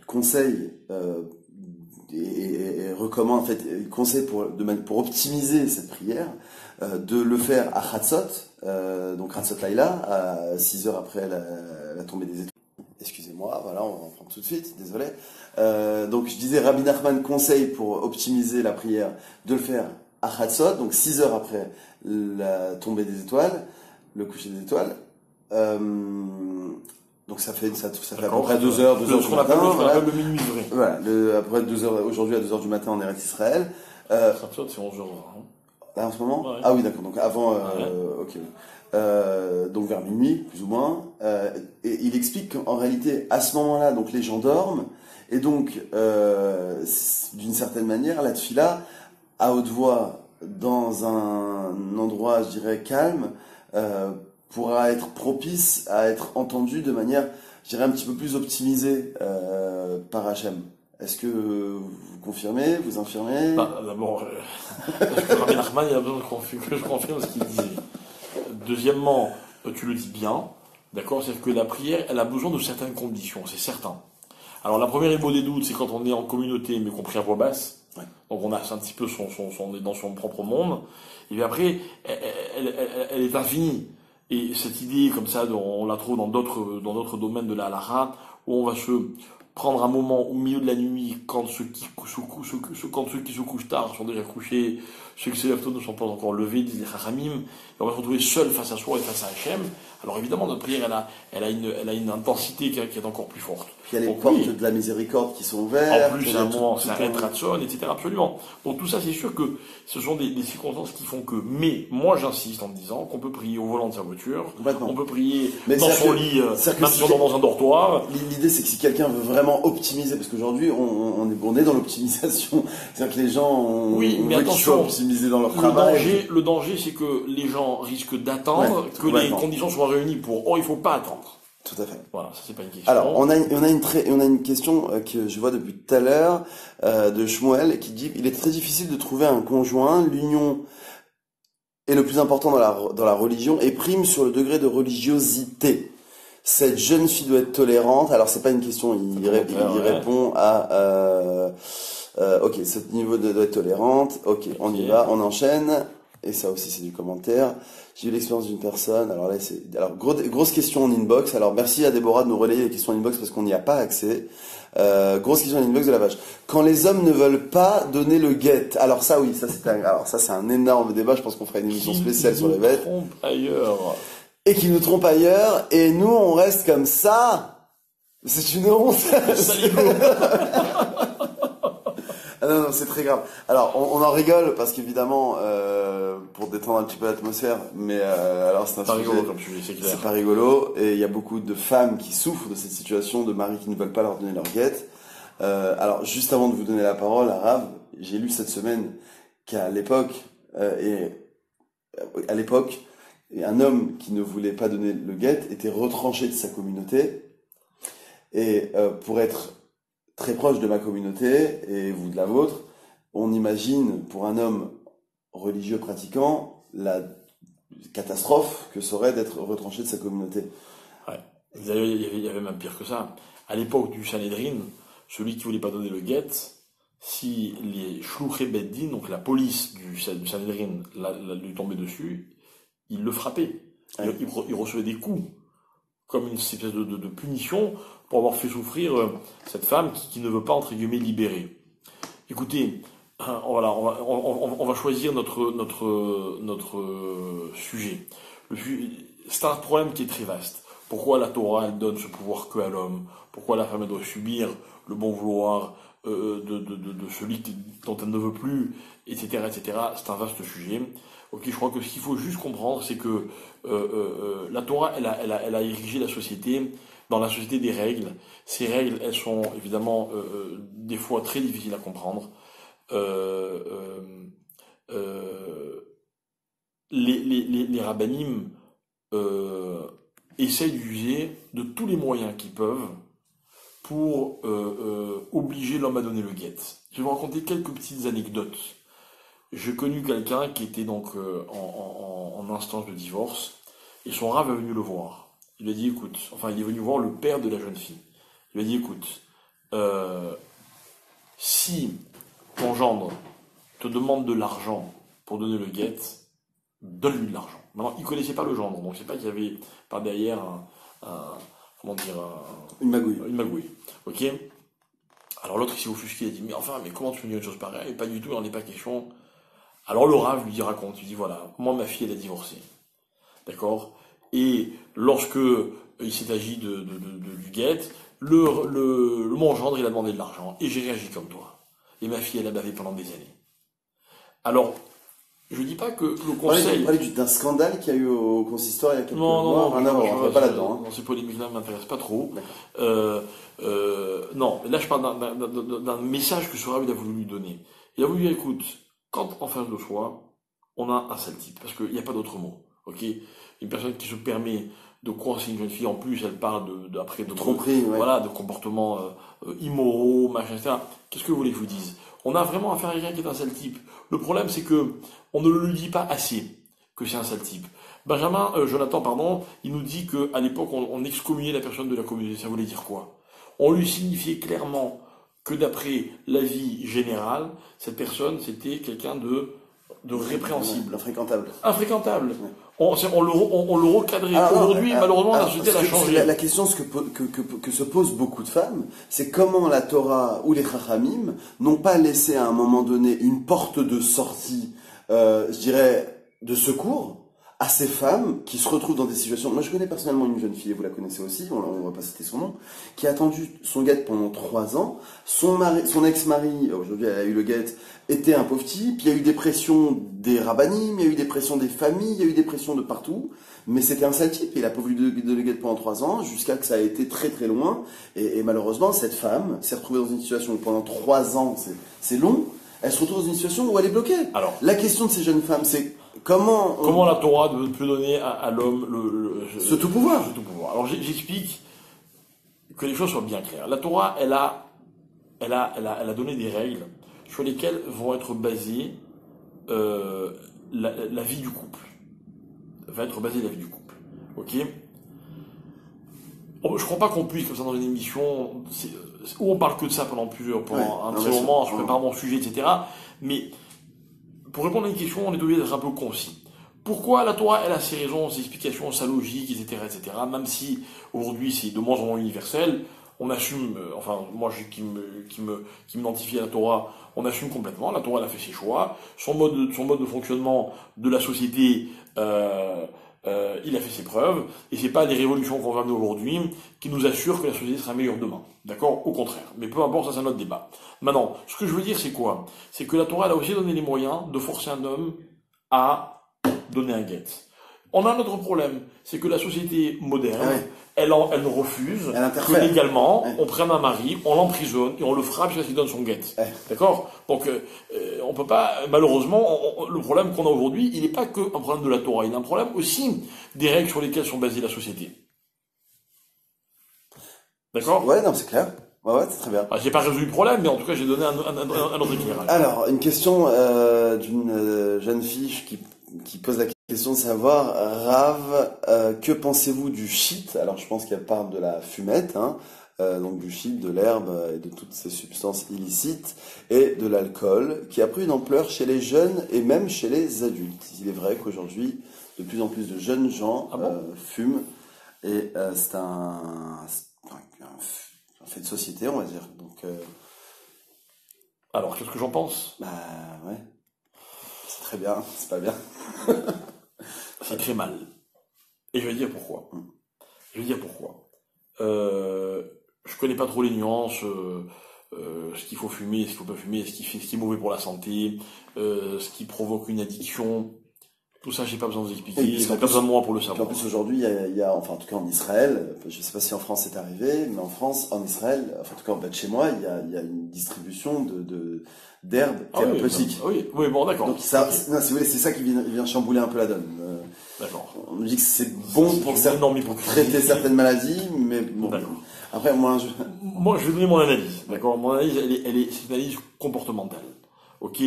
conseille et recommande, en fait, il conseille pour optimiser cette prière, de le faire à Chatzot, donc Chatzot Laïla, à 6 heures après la tombée des étoiles. Excusez-moi, voilà, on va prendre tout de suite, désolé. Donc je disais, Rabbi Nachman conseille pour optimiser la prière de le faire à Chatzot, donc 6 heures après la tombée des étoiles, le coucher des étoiles. Donc ça fait à peu près 2 heures du matin. Ce qu'on appelle le minuit vrai. Voilà, après 2 heures, aujourd'hui à 2 heures du matin en Eretz Israël. C'est 11 heures. Là en ce moment? Ouais. Ah oui, d'accord, donc avant, ok. Donc vers minuit, plus ou moins. Et il explique qu'en réalité, à ce moment-là, donc les gens dorment, et donc, d'une certaine manière, la tfila, à haute voix, dans un endroit, je dirais, calme, pourra être propice à être entendu de manière, je dirais, un petit peu plus optimisée par Hachem. Est-ce que vous confirmez, vous infirmez? D'abord, Rabbi Nachman, il a besoin que je confirme ce qu'il disait. Deuxièmement, tu le dis bien, d'accord? C'est-à-dire que la prière, elle a besoin de certaines conditions, c'est certain. Alors la première émo des doutes, c'est quand on est en communauté, mais qu'on prie à voix basse. Ouais. Donc on a un petit peu on est dans son propre monde. Et puis après, elle est infinie. Et cette idée, comme ça, on la trouve dans d'autres domaines de la halakha, où on va se prendre un moment au milieu de la nuit, quand ceux qui se couchent tard sont déjà couchés, ceux qui se lèvent tôt ne sont pas encore levés, disent les chachamim, et on va se retrouver seul face à soi et face à Hachem. Alors évidemment, notre prière, elle a une intensité qui est encore plus forte. Puis il y a les portes de la miséricorde qui sont ouvertes. En plus, c'est un moment, c'est un retratson, etc. Absolument. Donc tout ça, c'est sûr que ce sont des circonstances qui font que. Mais moi, j'insiste en disant qu'on peut prier au volant de sa voiture, on peut prier dans son lit, même si on est dans un dortoir. L'idée, c'est que si quelqu'un veut vraiment optimiser, parce qu'aujourd'hui, on est dans l'optimisation, c'est-à-dire que les gens, mais attention, optimiser dans leur travail. Le danger, c'est que les gens risquent d'attendre que les conditions soient réunies pour. Or, il faut pas attendre. Tout à fait. Voilà, ça c'est pas une question. Alors, on a une question que je vois depuis tout à l'heure de Shmuel qui dit il est très difficile de trouver un conjoint. L'union est le plus important dans la religion et prime sur le degré de religiosité. Cette jeune fille doit être tolérante. Alors, c'est pas une question. Il répond à ok, ce niveau doit être tolérante. Ok, on y va, on enchaîne. Et ça aussi, c'est du commentaire. J'ai eu l'expérience d'une personne. Alors là, grosse question en inbox. Alors, merci à Déborah de nous relayer les questions en inbox parce qu'on n'y a pas accès. Grosse question en inbox de la vache. Quand les hommes ne veulent pas donner le get. Alors ça, oui, ça c'est un énorme débat. Je pense qu'on fera une émission spéciale sur les bêtes. Ailleurs. Et qui nous trompent ailleurs. Et nous, on reste comme ça. C'est une honte. Ah non, c'est très grave. Alors, on en rigole parce qu'évidemment, pour détendre un petit peu l'atmosphère, mais alors c'est un sujet, rigolo comme sujet, c'est clair. C'est pas rigolo, et il y a beaucoup de femmes qui souffrent de cette situation, de maris qui ne veulent pas leur donner leur guette. Alors, juste avant de vous donner la parole, Arabe, j'ai lu cette semaine qu'à l'époque, un homme qui ne voulait pas donner le guette était retranché de sa communauté, et pour être très proche de ma communauté et vous de la vôtre, on imagine pour un homme religieux pratiquant la catastrophe que serait d'être retranché de sa communauté. Ouais. Il y avait même pire que ça. À l'époque du Sanhedrin, celui qui voulait pas donner le guet, si les Shluchei Beddin, donc la police du Sanhedrin, lui tombait dessus, il le frappait. Ouais. Il recevait des coups, comme une espèce de punition pour avoir fait souffrir cette femme qui ne veut pas, entre guillemets, libérer. Écoutez, voilà, on va choisir notre sujet. C'est un problème qui est très vaste. Pourquoi la Torah, elle donne ce pouvoir que à l'homme? Pourquoi la femme, elle doit subir le bon vouloir de celui dont elle ne veut plus, etc., etc. C'est un vaste sujet. Ok, je crois que ce qu'il faut juste comprendre, c'est que la Torah, elle a érigé la société dans la société des règles. Ces règles, elles sont évidemment des fois très difficiles à comprendre. Les rabbinim essayent d'user de tous les moyens qu'ils peuvent pour obliger l'homme à donner le guet. Je vais vous raconter quelques petites anecdotes. J'ai connu quelqu'un qui était donc en instance de divorce, et son rav est venu le voir. Il lui a dit, écoute, il est venu voir le père de la jeune fille. Il lui a dit, écoute, si ton gendre te demande de l'argent pour donner le guet, donne-lui de l'argent. Maintenant, il connaissait pas le gendre, donc c'est pas qu'il y avait par derrière une magouille. Une magouille. Ok? Alors l'autre, il s'est offusqué, il a dit, mais comment tu peux dire une chose pareille? Pas du tout, il n'en est pas question. Alors le rav lui raconte, il dit, voilà, moi ma fille elle a divorcé. D'accord? Et lorsque il s'est agi du guet, mon gendre, il a demandé de l'argent, et j'ai réagi comme toi. Et ma fille, elle a bavé pendant des années. Alors, je dis pas que le conseil... Vous parlez d'un scandale qu'il y a eu au consistoire il y a quelques mois. Non, on ne va pas là-dedans. Ces polémiques-là ne m'intéressent pas trop. Non, là je parle d'un message que Sohrab il a voulu lui donner. Il a voulu dire, écoute, quand en face de soi, on a un sale type, parce qu'il n'y a pas d'autre mot, ok? Une personne qui se permet de coincer une jeune fille, en plus elle parle après de tromperie, voilà, de comportements immoraux, machin, etc. Qu'est-ce que vous voulez que je vous dise? On a vraiment affaire à quelqu'un qui est un sale type. Le problème c'est que on ne le dit pas assez que c'est un sale type. Jonathan, pardon, il nous dit qu'à l'époque on excommuniait la personne de la communauté. Ça voulait dire quoi? On lui signifiait clairement que d'après l'avis général, cette personne c'était quelqu'un de répréhensible. Infréquentable. Infréquentable. Ouais. On le recadrait. Aujourd'hui, malheureusement, la société a changé. La question que se posent beaucoup de femmes, c'est comment la Torah ou les Chachamim n'ont pas laissé à un moment donné une porte de sortie, je dirais, de secours à ces femmes qui se retrouvent dans des situations... Moi, je connais personnellement une jeune fille, et vous la connaissez aussi, on va pas citer son nom, qui a attendu son guet pendant 3 ans. Son ex-mari, aujourd'hui elle a eu le guet, était un pauvre type. Il y a eu des pressions des rabbinim, il y a eu des pressions des familles, il y a eu des pressions de partout. Mais c'était un sale type. Il a pas voulu de le guet pendant 3 ans, jusqu'à que ça a été très très loin. Et malheureusement, cette femme s'est retrouvée dans une situation où pendant 3 ans, c'est long, elle se retrouve dans une situation où elle est bloquée. Alors, la question de ces jeunes femmes, c'est... Comment la Torah peut donner à l'homme ce tout pouvoir. Alors j'explique que les choses soient bien claires. La Torah, elle a donné des règles sur lesquelles vont être basées la vie du couple. Va être basée la vie du couple. Ok? Je crois pas qu'on puisse, comme ça, dans une émission où on parle que de ça pendant un très moment, je prépare mon sujet, etc. Mais pour répondre à une question, on est obligé d'être un peu concis. Pourquoi la Torah, elle a ses raisons, ses explications, sa logique, etc., etc. Même si aujourd'hui c'est de moins en moins universel, on assume. Moi qui m'identifie à la Torah, on assume complètement. La Torah, elle a fait ses choix. Son mode de fonctionnement de la société, il a fait ses preuves. Et c'est pas les révolutions qu'on va amener aujourd'hui qui nous assurent que la société sera meilleure demain. D'accord? Au contraire. Mais peu importe, ça c'est un autre débat. Maintenant, ce que je veux dire, c'est quoi? C'est que la Torah, elle a aussi donné les moyens de forcer un homme à donner un guet. On a un autre problème, c'est que la société moderne, elle refuse que légalement, on prenne un mari, on l'emprisonne et on le frappe jusqu'à ce qu'il donne son guet. D'accord? Donc, on peut pas, malheureusement, le problème qu'on a aujourd'hui, il n'est pas qu'un problème de la Torah, il y a un problème aussi des règles sur lesquelles sont basées la société. D'accord? Ouais, non, c'est clair. Ouais, c'est très bien. J'ai pas résolu le problème, mais en tout cas, j'ai donné un autre éclairage. Alors, une question d'une jeune fille qui pose la question de savoir, Rav, que pensez-vous du shit? Alors, je pense qu'elle parle de la fumette, donc du shit, de l'herbe et de toutes ces substances illicites, et de l'alcool, qui a pris une ampleur chez les jeunes et même chez les adultes. Il est vrai qu'aujourd'hui, de plus en plus de jeunes gens fument, et c'est un fait de société, on va dire. Donc, alors, qu'est-ce que j'en pense? Bah ouais, c'est très bien, c'est pas bien. C'est très mal. Et je vais dire pourquoi. Je connais pas trop les nuances, ce qu'il faut fumer, ce qu'il faut pas fumer, ce qui est mauvais pour la santé, ce qui provoque une addiction. Tout ça, j'ai pas besoin de vous expliquer. Il n'y a pas besoin de moi pour le savoir. En plus, aujourd'hui, il y a, enfin, en tout cas en Israël, je sais pas si en France c'est arrivé, mais en Israël, enfin, en tout cas en bas de chez moi, il y a une distribution d'herbes thérapeutiques. Oui, bon, d'accord. Donc, ça, si vous voulez, c'est ça qui vient chambouler un peu la donne. D'accord. On nous dit que c'est bon pour traiter certaines maladies, mais bon. Après, moi, je vais donner mon analyse. D'accord. Mon analyse, c'est une analyse comportementale. Ok.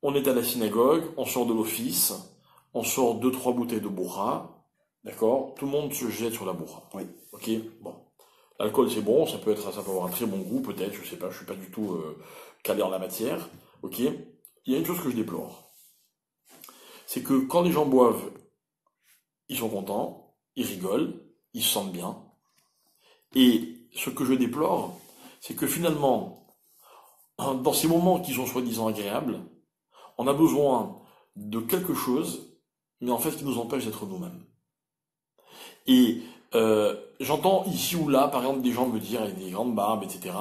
On est à la synagogue, on sort de l'office, on sort 2-3 bouteilles de bourra, d'accord? Tout le monde se jette sur la bourra. Oui. Ok? Bon. L'alcool, c'est bon, ça peut avoir un très bon goût, peut-être, je sais pas, je suis pas du tout calé en la matière. Ok? Il y a une chose que je déplore. C'est que quand les gens boivent, ils sont contents, ils rigolent, ils se sentent bien. Et ce que je déplore, c'est que finalement, dans ces moments qui sont soi-disant agréables, on a besoin de quelque chose, mais en fait qui nous empêche d'être nous-mêmes. Et j'entends ici ou là, par exemple, des gens me dire avec des grandes barbes, etc.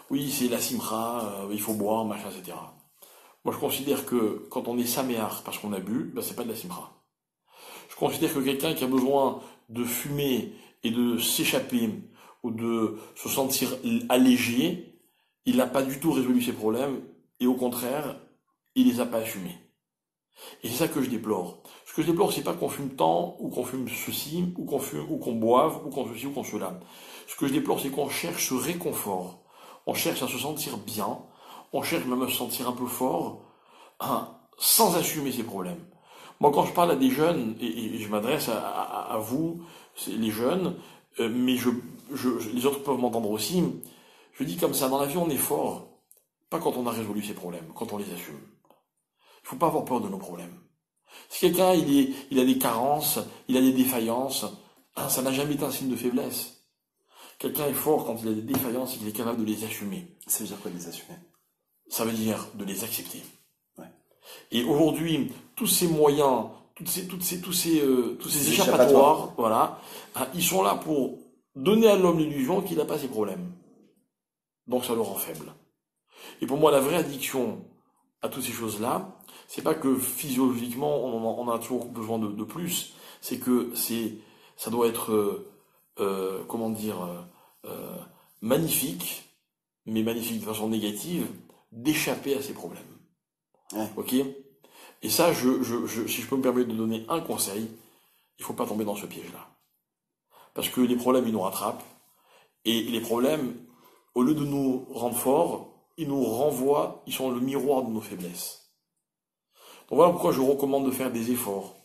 Oui, c'est la simra, il faut boire, machin, etc. Moi, je considère que quand on est saméar parce qu'on a bu, ben, c'est pas de la simra. Je considère que quelqu'un qui a besoin de fumer et de s'échapper ou de se sentir allégé, il n'a pas du tout résolu ses problèmes et au contraire, il les a pas assumés. Et c'est ça que je déplore. Ce que je déplore, c'est pas qu'on fume tant, ou qu'on fume ceci, ou qu'on fume, ou qu'on boive, ou qu'on ceci, ou qu'on cela. Ce que je déplore, c'est qu'on cherche ce réconfort. On cherche à se sentir bien. On cherche même à se sentir un peu fort, hein, sans assumer ses problèmes. Moi, quand je parle à des jeunes, et je m'adresse à vous, les jeunes, mais les autres peuvent m'entendre aussi, je dis comme ça, dans la vie, on est fort. Pas quand on a résolu ses problèmes, quand on les assume. Il faut pas avoir peur de nos problèmes. Si quelqu'un il a des carences, il a des défaillances, hein, ça n'a jamais été un signe de faiblesse. Quelqu'un est fort quand il a des défaillances et qu'il est capable de les assumer. Ça veut dire quoi, les assumer? Ça veut dire de les accepter. Ouais. Et aujourd'hui, tous ces moyens, tous ces échappatoires, voilà, hein, ils sont là pour donner à l'homme l'illusion qu'il n'a pas ses problèmes. Donc ça le rend faible. Et pour moi, la vraie addiction à toutes ces choses-là, c'est pas que physiologiquement on a toujours besoin de plus, c'est que ça doit être comment dire magnifique, mais magnifique de façon négative, d'échapper à ces problèmes. Ouais. Ok? Et ça, si je peux me permettre de donner un conseil, il faut pas tomber dans ce piège-là, parce que les problèmes ils nous rattrapent et les problèmes, au lieu de nous rendre forts, ils nous renvoient, ils sont le miroir de nos faiblesses. Donc voilà pourquoi je recommande de faire des efforts,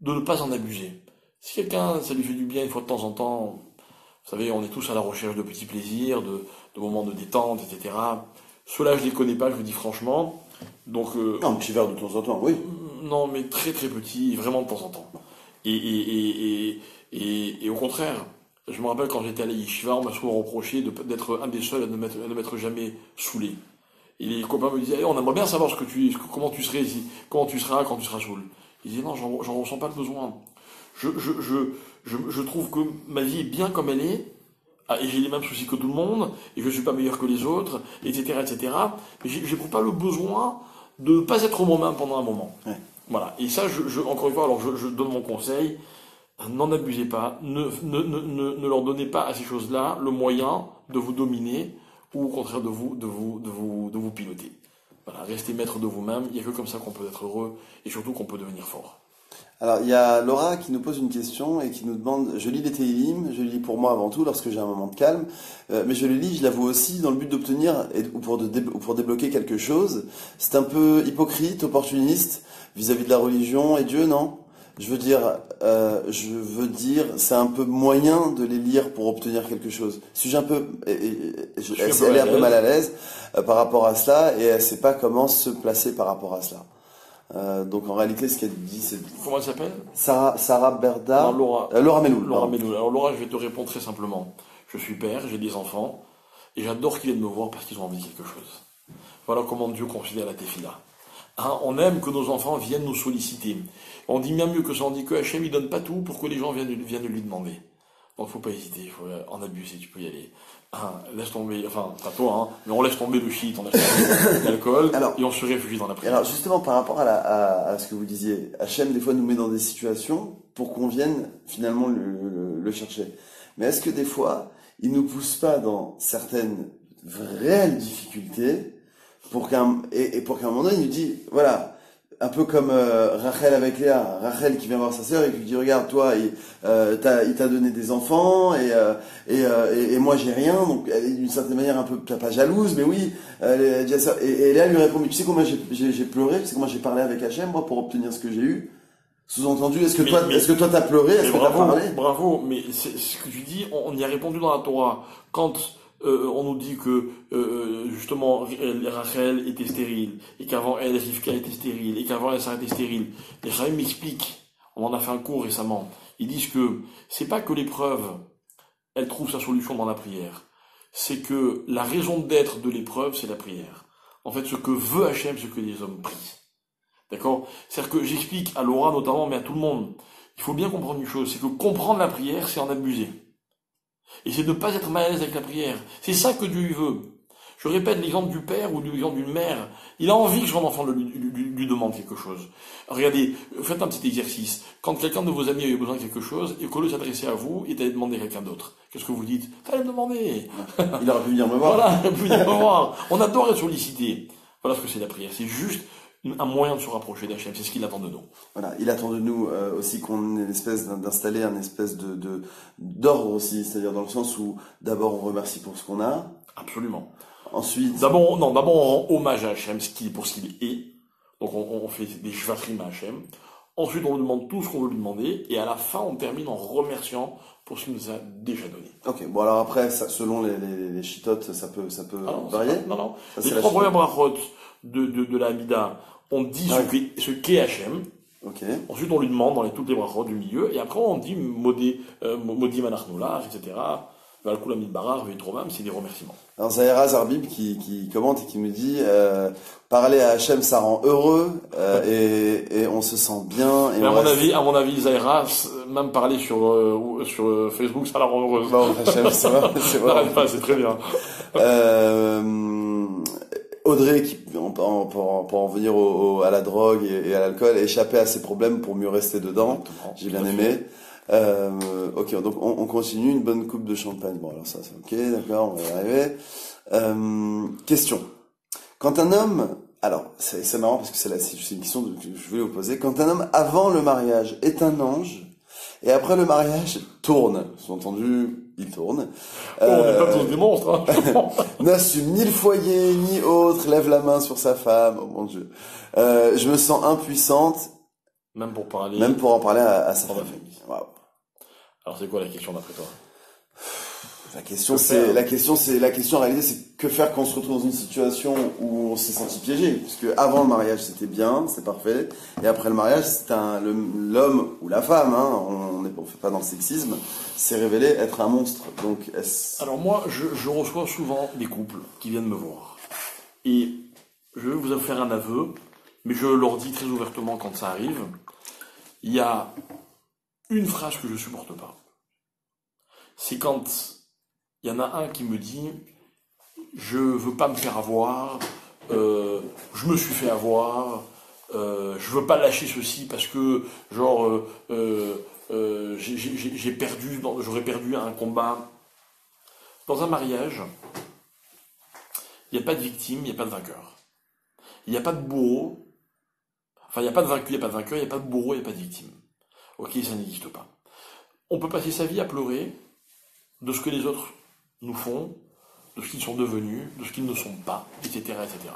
de ne pas en abuser. Si quelqu'un, ça lui fait du bien une fois de temps en temps, vous savez, on est tous à la recherche de petits plaisirs, de moments de détente, etc. Ceux-là, je les connais pas, je vous dis franchement. Donc, non, un petit verre de temps en temps, oui. Non, mais très très petit, vraiment de temps en temps. Et au contraire, je me rappelle quand j'étais à la Yeshiva, on m'a souvent reproché d'être un des seuls à ne m'être jamais saoulé. Et les copains me disaient, on aimerait bien savoir comment tu serais ici, comment tu seras quand tu seras saoul. Ils disaient, non, j'en ressens pas le besoin. Je trouve que ma vie est bien comme elle est, et j'ai les mêmes soucis que tout le monde, et je suis pas meilleur que les autres, etc., etc. Mais j'éprouve pas le besoin de ne pas être moi-même pendant un moment. Ouais. Voilà. Et ça, encore une fois, alors je donne mon conseil, n'en abusez pas, ne leur donnez pas à ces choses-là le moyen de vous dominer, ou au contraire de vous piloter. Voilà, restez maître de vous-même, il n'y a que comme ça qu'on peut être heureux, et surtout qu'on peut devenir fort. Alors, il y a Laura qui nous pose une question et qui nous demande, je lis les Télim, je les lis pour moi avant tout lorsque j'ai un moment de calme, mais je les lis, je l'avoue aussi, dans le but d'obtenir ou pour débloquer quelque chose. C'est un peu hypocrite, opportuniste vis-à-vis de la religion et Dieu, non? Je veux dire, c'est un peu moyen de les lire pour obtenir quelque chose. Suis-je un peu, elle est un peu mal à l'aise par rapport à cela et elle sait pas comment se placer par rapport à cela. Donc en réalité, ce qu'elle dit, c'est... Comment elle s'appelle? Sarah Berda. Non, Laura. Laura Meloul. Laura Meloul. Alors Laura, je vais te répondre très simplement. Je suis père, j'ai des enfants, et j'adore qu'ils viennent me voir parce qu'ils ont envie de quelque chose. Voilà comment Dieu considère la tefila. Hein, on aime que nos enfants viennent nous solliciter. On dit bien mieux que ça, on dit que Hachem il donne pas tout pour que les gens viennent lui demander. Donc faut pas hésiter, il faut en abuser, tu peux y aller. Hein, laisse tomber, enfin pas toi, hein, mais on laisse tomber le shit, on laisse tomber l'alcool, et on se réfugie dans la prière. Alors justement par rapport à ce que vous disiez, Hachem des fois nous met dans des situations pour qu'on vienne finalement le chercher. Mais est-ce que des fois il nous pousse pas dans certaines réelles difficultés pour qu'à un moment donné il nous dit voilà, un peu comme Rachel avec Léa, Rachel qui vient voir sa sœur et qui lui dit regarde toi il t'a donné des enfants et moi j'ai rien, donc elle est d'une certaine manière un peu pas jalouse mais oui elle dit ça et Léa lui répond mais tu sais comment j'ai pleuré, tu sais comment j'ai parlé avec Hachem moi pour obtenir ce que j'ai eu. Sous-entendu, est-ce que toi t'as pleuré, est-ce que t'as parlé? Bravo, mais c'est ce que tu dis, on y a répondu dans la Torah. Quand on nous dit que justement Rachel était stérile, et qu'avant elle, Rivka était stérile, et qu'avant elle, Sarah était stérile, les Chaim m'expliquent, on en a fait un cours récemment, ils disent que c'est pas que l'épreuve, elle trouve sa solution dans la prière, c'est que la raison d'être de l'épreuve, c'est la prière. En fait, ce que veut Hachem, c'est que les hommes prient. D'accord? C'est-à-dire que j'explique à Laura notamment, mais à tout le monde. il faut bien comprendre une chose, c'est que comprendre la prière, c'est en abuser. Et c'est de ne pas être mal à l'aise avec la prière. C'est ça que Dieu veut. Je répète l'exemple du père ou l'exemple d'une mère. Il a envie que son enfant lui demande quelque chose. Regardez, faites un petit exercice. Quand quelqu'un de vos amis a eu besoin de quelque chose, et qu'au lieu de s'adresser à vous, il est allé demander à quelqu'un d'autre. Qu'est-ce que vous dites? Fallait me demander. Il aurait pu venir me voir. Voilà, il aurait pu venir me voir. On adore être sollicité. Voilà ce que c'est la prière. C'est juste un moyen de se rapprocher d'Hachem. C'est ce qu'il attend de nous. Voilà, il attend de nous aussi qu'on ait une espèce d'installer un espèce d'ordre aussi, c'est-à-dire dans le sens où d'abord on remercie pour ce qu'on a. Absolument. Ensuite, D'abord, on rend hommage à Hachem pour ce qu'il est. Donc on fait des shvachim à Hachem. Ensuite, on lui demande tout ce qu'on veut lui demander. Et à la fin, on termine en remerciant pour ce qu'il nous a déjà donné. ok, bon alors après, ça, selon les chitotes, ça peut varier. Non. Ça, Les c'est la 3 premières chitote. brachot de la Hamida, on dit ce qu'est Hachem. Ok. Ensuite, on lui demande dans toutes les brachot du milieu. Et après, on dit Modi Manachnoulach, etc. Valkulam Barar, Vetrovam, c'est des remerciements. Alors Zahira Zarbib qui commente et qui me dit parler à Hachem ça rend heureux et on se sent bien. Et mais à mon avis, Zahira, même parler sur Facebook, ça la rend heureuse. Bon, Hachem, ça va, c'est vrai. N'arrête pas, c'est très bien. Audrey, pour en venir à la drogue et à l'alcool, échapper à ses problèmes pour mieux rester dedans. J'ai bien aimé. Ok, donc on continue, une bonne coupe de champagne. Bon, alors ça, c'est ok, d'accord, on va y arriver. Question. Quand un homme, alors c'est marrant parce que c'est une question que je voulais vous poser. Quand un homme avant le mariage est un ange et après le mariage tourne, sous-entendu, il tourne. On n'est pas tous des monstres, hein. N'assume ni le foyer ni autre, lève la main sur sa femme. Oh mon Dieu. Je me sens impuissante. Même pour en parler à sa famille. Waouh. Alors c'est quoi la question d'après toi? La question en réalité c'est que faire quand on se retrouve dans une situation où on s'est senti piégé, puisque avant le mariage c'était bien, c'est parfait, et après le mariage c'est l'homme ou la femme, hein, on fait pas dans le sexisme, s'est révélé être un monstre. Donc alors moi je reçois souvent des couples qui viennent me voir et je vais vous faire un aveu, mais je leur dis très ouvertement quand ça arrive. Il y a une phrase que je supporte pas. C'est quand il y en a un qui me dit je veux pas me faire avoir, je me suis fait avoir, je veux pas lâcher ceci parce que genre j'aurais perdu un combat. Dans un mariage, il n'y a pas de victime, il n'y a pas de vainqueur. Il n'y a pas de bourreau, enfin il n'y a pas de vaincu, il n'y a pas de vainqueur, il n'y a pas de bourreau, il n'y a pas de victime. Ok, ça n'existe pas. On peut passer sa vie à pleurer de ce que les autres nous font, de ce qu'ils sont devenus, de ce qu'ils ne sont pas, etc., etc.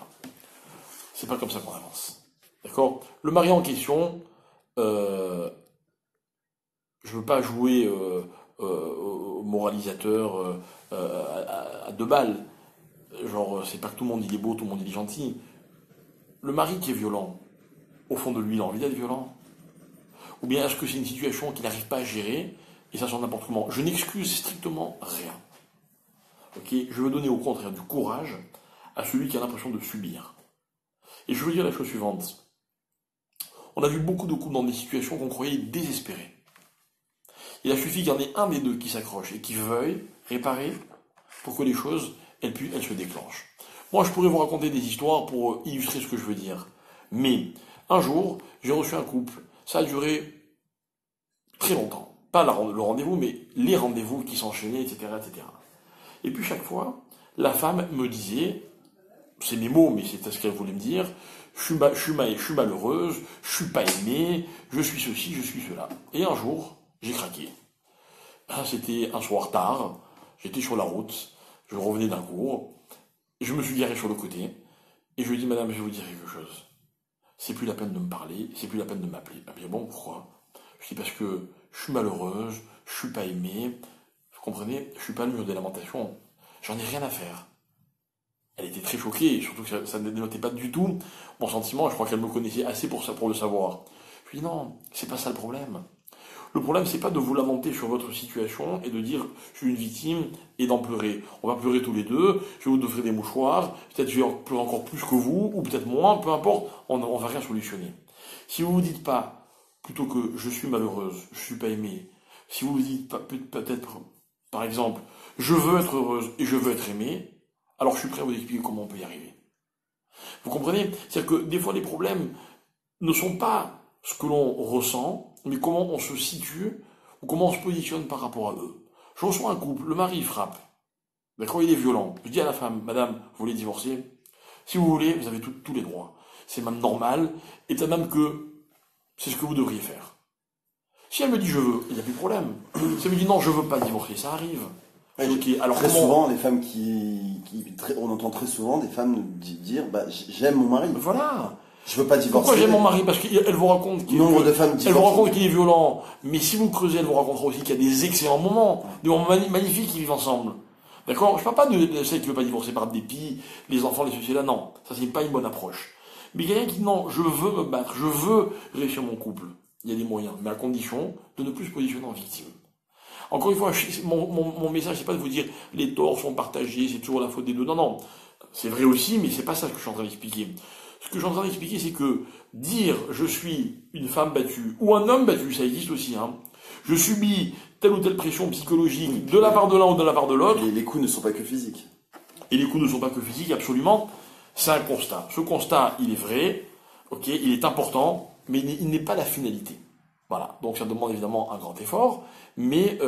C'est pas comme ça qu'on avance. D'accord? Le mari en question, je veux pas jouer au moralisateur à 2 balles. Genre, c'est pas que tout le monde il est beau, tout le monde il est gentil. Le mari qui est violent, au fond de lui, il a envie d'être violent. Ou bien est-ce que c'est une situation qu'il n'arrive pas à gérer, et ça sort n'importe comment? Je n'excuse strictement rien. Ok, je veux donner au contraire du courage à celui qui a l'impression de subir. Et je veux dire la chose suivante. On a vu beaucoup de couples dans des situations qu'on croyait désespérées. Il a suffi qu'il y en ait un des deux qui s'accroche et qui veuille réparer pour que les choses, elles se déclenchent. Moi, je pourrais vous raconter des histoires pour illustrer ce que je veux dire. Mais, un jour, j'ai reçu un couple. Ça a duré très longtemps. Pas le rendez-vous, mais les rendez-vous qui s'enchaînaient, etc., etc. Et puis chaque fois, la femme me disait, c'est mes mots, mais c'est ce qu'elle voulait me dire, je suis malheureuse, je suis pas aimée, je suis ceci, je suis cela. Et un jour, j'ai craqué. C'était un soir tard, j'étais sur la route, je revenais d'un cours, et je me suis garé sur le côté, et je lui ai dit, madame, je vais vous dire quelque chose. C'est plus la peine de me parler, c'est plus la peine de m'appeler. Elle me dit, bon, pourquoi? Je dis, parce que je suis malheureuse, je suis pas aimée, vous comprenez, je suis pas le mur des lamentations, j'en ai rien à faire. Elle était très choquée, surtout que ça ne dénotait pas du tout mon sentiment, je crois qu'elle me connaissait assez pour le savoir. Je lui dis, non, c'est pas ça le problème. Le problème, c'est pas de vous lamenter sur votre situation et de dire je suis une victime et d'en pleurer. On va pleurer tous les deux, je vais vous offrir des mouchoirs, peut-être je vais en pleurer encore plus que vous, ou peut-être moins, peu importe, on va rien solutionner. Si vous vous dites pas plutôt que je suis malheureuse, je suis pas aimée, si vous vous dites peut-être, par exemple, je veux être heureuse et je veux être aimée, alors je suis prêt à vous expliquer comment on peut y arriver. Vous comprenez? C'est-à-dire que des fois les problèmes ne sont pas ce que l'on ressent, mais comment on se situe ou comment on se positionne par rapport à eux. Je reçois un couple, le mari frappe, d'accord, il est violent. Je dis à la femme, madame, vous voulez divorcer? Si vous voulez, vous avez tous les droits. C'est même normal, et peut-être même que c'est ce que vous devriez faire. Si elle me dit je veux, il n'y a plus de problème. Si elle me dit non, je veux pas divorcer, ça arrive. Ouais, Ok, alors très comment... souvent, les femmes on entend très souvent des femmes nous dire, bah, j'aime mon mari. Voilà. Je veux pas divorcer. Pourquoi j'aime mon mari? Parce qu'elle vous raconte Nombre de femmes elle vous raconte qu'il est violent, mais si vous creusez, elle vous racontera aussi qu'il y a des excellents moments, des moments magnifiques qui vivent ensemble. D'accord? Je parle pas de celle qui veut pas divorcer par dépit, les enfants, les sociétés là, non. Ça, c'est pas une bonne approche. Mais quelqu'un qui dit non, je veux me battre, je veux réussir mon couple. Il y a des moyens, mais à condition de ne plus se positionner en victime. Encore une fois, mon message, c'est pas de vous dire les torts sont partagés, c'est toujours la faute des deux. Non, non. C'est vrai aussi, mais c'est pas ça que je suis en train d'expliquer. Ce que je suis en train d'expliquer, c'est que dire je suis une femme battue ou un homme battu, ça existe aussi, hein. Je subis telle ou telle pression psychologique de la part de l'un ou de la part de l'autre. Les coups ne sont pas que physiques. Et les coups ne sont pas que physiques, absolument. C'est un constat. Ce constat, il est vrai, ok, il est important, mais il n'est pas la finalité. Voilà. Donc ça demande évidemment un grand effort, mais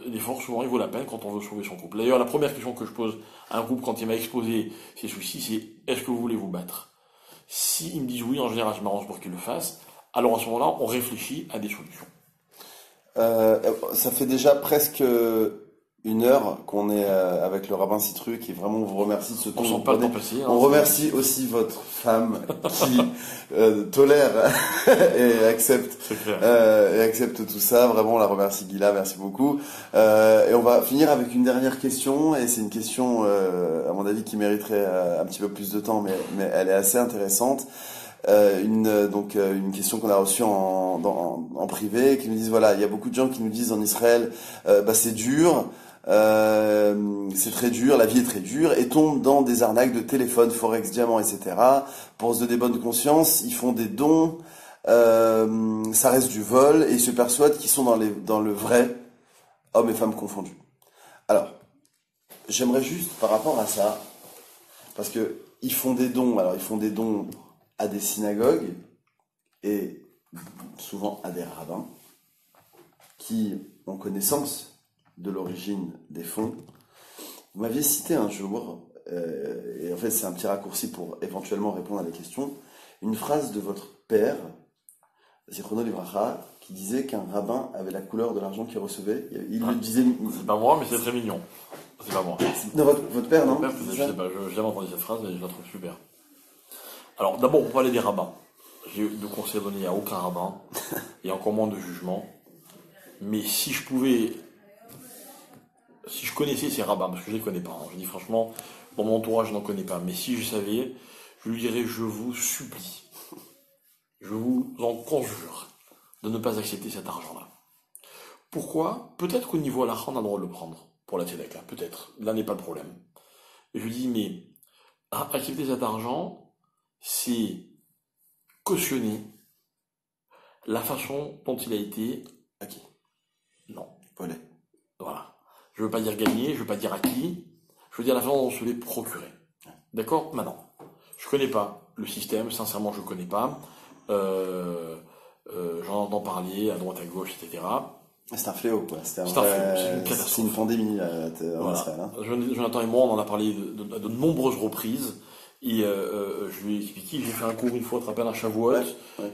l'effort souvent il vaut la peine quand on veut sauver son couple. D'ailleurs, la première question que je pose à un couple quand il m'a exposé ses soucis, c'est est-ce que vous voulez vous battre? S'ils me disent oui, en général, je m'arrange pour qu'ils le fassent. Alors à ce moment-là, on réfléchit à des solutions. Ça fait déjà presque 1 heure qu'on est avec le rabbin Citru qui vraiment vous remercie de ce temps. On sent pas le temps passer. Hein, on remercie aussi votre femme qui tolère et accepte tout ça. Vraiment, on la remercie, Gila, merci beaucoup. Et on va finir avec une dernière question, et c'est une question à mon avis qui mériterait un petit peu plus de temps, mais elle est assez intéressante. Une question qu'on a reçue en privé, qui nous disent voilà, il y a beaucoup de gens qui nous disent en Israël c'est dur, c'est très dur, la vie est très dure, et tombent dans des arnaques de téléphone, forex, diamants, etc. Pour se donner bonne conscience, ils font des dons, ça reste du vol, et ils se persuadent qu'ils sont dans le vrai, hommes et femmes confondus. Alors, j'aimerais juste par rapport à ça, parce que ils font des dons à des synagogues et souvent à des rabbins qui ont connaissance de l'origine des fonds. Vous m'aviez cité un jour, et en fait c'est un petit raccourci pour éventuellement répondre à des questions, une phrase de votre père, Zichrono Livracha, qui disait qu'un rabbin avait la couleur de l'argent qu'il recevait. Il le disait... C'est pas moi, mais c'est très mignon. C'est pas moi. Non, votre père, non? Mon père, je sais pas, j'ai jamais entendu cette phrase et je la trouve super. Alors, d'abord, pour parler des rabbins, j'ai de conseils donnés à aucun rabbin, et encore moins de jugement. Mais si je connaissais ces rabbins, parce que je les connais pas, hein, je dis franchement, dans mon entourage, je n'en connais pas, mais si je savais, je lui dirais, je vous supplie, je vous en conjure, de ne pas accepter cet argent-là. Pourquoi? Peut-être qu'au niveau halakha, on a le droit de le prendre, pour la tzedaka, peut-être. Là n'est pas le problème. Et je lui dis, mais accepter cet argent, c'est cautionner la façon dont il a été acquis. Non. Volé. Voilà. Je veux pas dire gagner, je veux pas dire acquis, je veux dire la façon dont on se l'est procuré. D'accord? Maintenant, je connais pas le système, sincèrement je connais pas. J'en entends parler à droite à gauche, etc. C'est un fléau, quoi. C'est une catastrophe. C'est une pandémie en Israël. Hein. Jonathan et moi, on en a parlé de nombreuses reprises. Et je lui ai expliqué, j'ai fait un cours une fois, tu te rappelles, à Shavuot. Ouais.